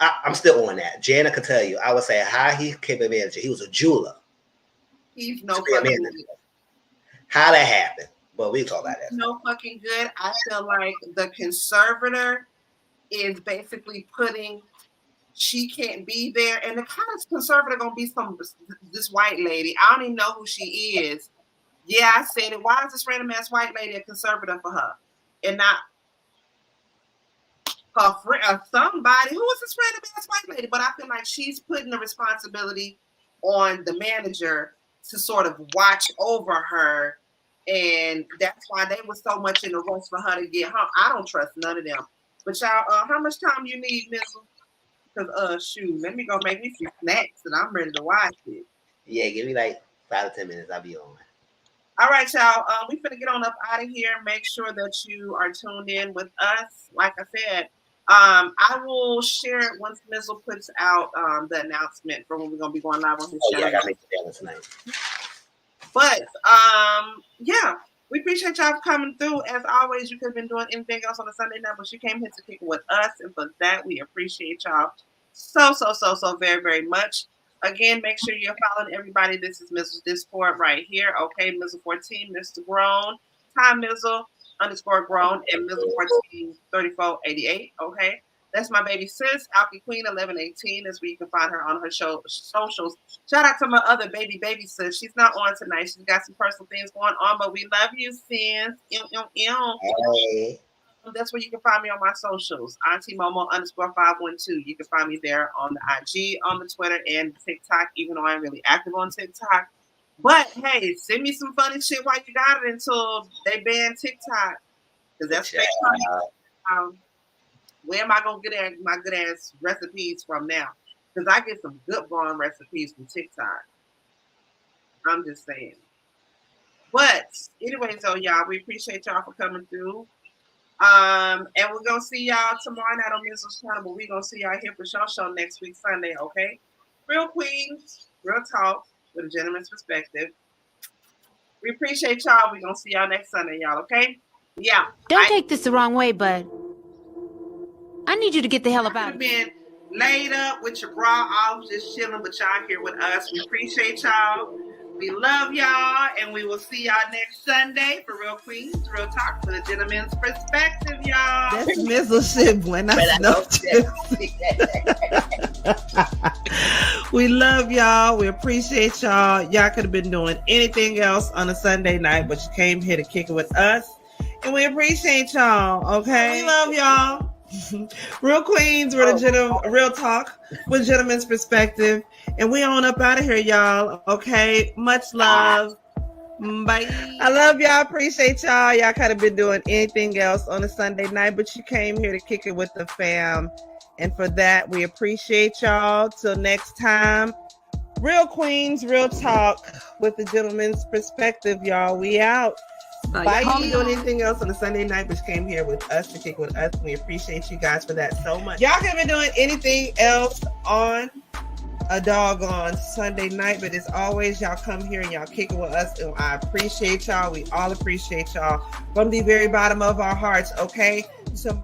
I'm still on that. Jana could tell you. I would say how he became a manager. He was a jeweler. He's no fucking good. How that happened, but we talk about that. No fucking good. I feel like the conservator is basically putting. She can't be there, and the kind of conservator gonna be this white lady. I don't even know who she is. Yeah, I said it. Why is this random ass white lady a conservator for her, and not her friend or somebody? Who is this random ass white lady? But I feel like she's putting the responsibility on the manager to sort of watch over her, and that's why they were so much in the rush for her to get home. I don't trust none of them. But y'all, how much time you need, Mizzle? Because shoot, let me go make me some snacks and I'm ready to watch it. Yeah, give me like 5 to 10 minutes. I'll be on. All right, y'all. We finna get on up out of here. Make sure that you are tuned in with us. Like I said, I will share it once Mizzle puts out the announcement for when we're gonna be going live on his channel. Yeah, I gotta make it tonight. But yeah, we appreciate y'all for coming through. As always, you could have been doing anything else on a Sunday night, but you came here to kick it with us, and for that, we appreciate y'all so very, very much. Again, make sure you're following everybody. This is Mizzle's Discord right here. Okay, Mizzle14, Mr. Grown, Tai Mizzle _grown, and Mizzle14 3488. Okay, that's my baby sis, Alky Queen 1118. That's where you can find her on her socials. Shout out to my other baby sis. She's not on tonight. She's got some personal things going on, but we love you, sis. Hey. That's where you can find me on my socials. Auntie Momo _512. You can find me there on the IG, on the Twitter, and TikTok, even though I'm really active on TikTok. But hey, send me some funny shit while you got it until they ban TikTok. Because that's fake. Where am I gonna get my good ass recipes from now? Because I get some good barn recipes from TikTok. I'm just saying. But anyways, though, y'all, we appreciate y'all for coming through. And we're gonna see y'all tomorrow night on Mizzle's channel, but we're gonna see y'all here for show next week, Sunday, okay? Real Queens, Real Talk with a gentleman's perspective. We appreciate y'all. We're gonna see y'all next Sunday, y'all, okay? Yeah. Don't take this the wrong way, but I need you to get the hell up out of here. Been laid up with your bra off, just chilling, but y'all here with us. We appreciate y'all. We love y'all, and we will see y'all next Sunday for Real Queens Real Talk with a gentleman's perspective, y'all. That's Mizzle shit, boy. We love y'all. We appreciate y'all. Y'all could have been doing anything else on a Sunday night, but you came here to kick it with us, and we appreciate y'all. Okay, we love y'all. Real Queens, Real Talk with gentleman's perspective, and we on up out of here, y'all. Okay, much love. Bye. I love y'all. Appreciate y'all. Y'all could have been doing anything else on a Sunday night, but you came here to kick it with the fam, and for that, we appreciate y'all. Till next time, Real Queens, Real Talk with the gentleman's perspective, y'all. We out. Bye. You doing anything else on a Sunday night, but you came here with us to kick with us. We appreciate you guys for that so much. Y'all could have been doing anything else on a doggone Sunday night, but as always, y'all come here and y'all kick it with us, and I appreciate y'all. We all appreciate y'all from the very bottom of our hearts. Okay, so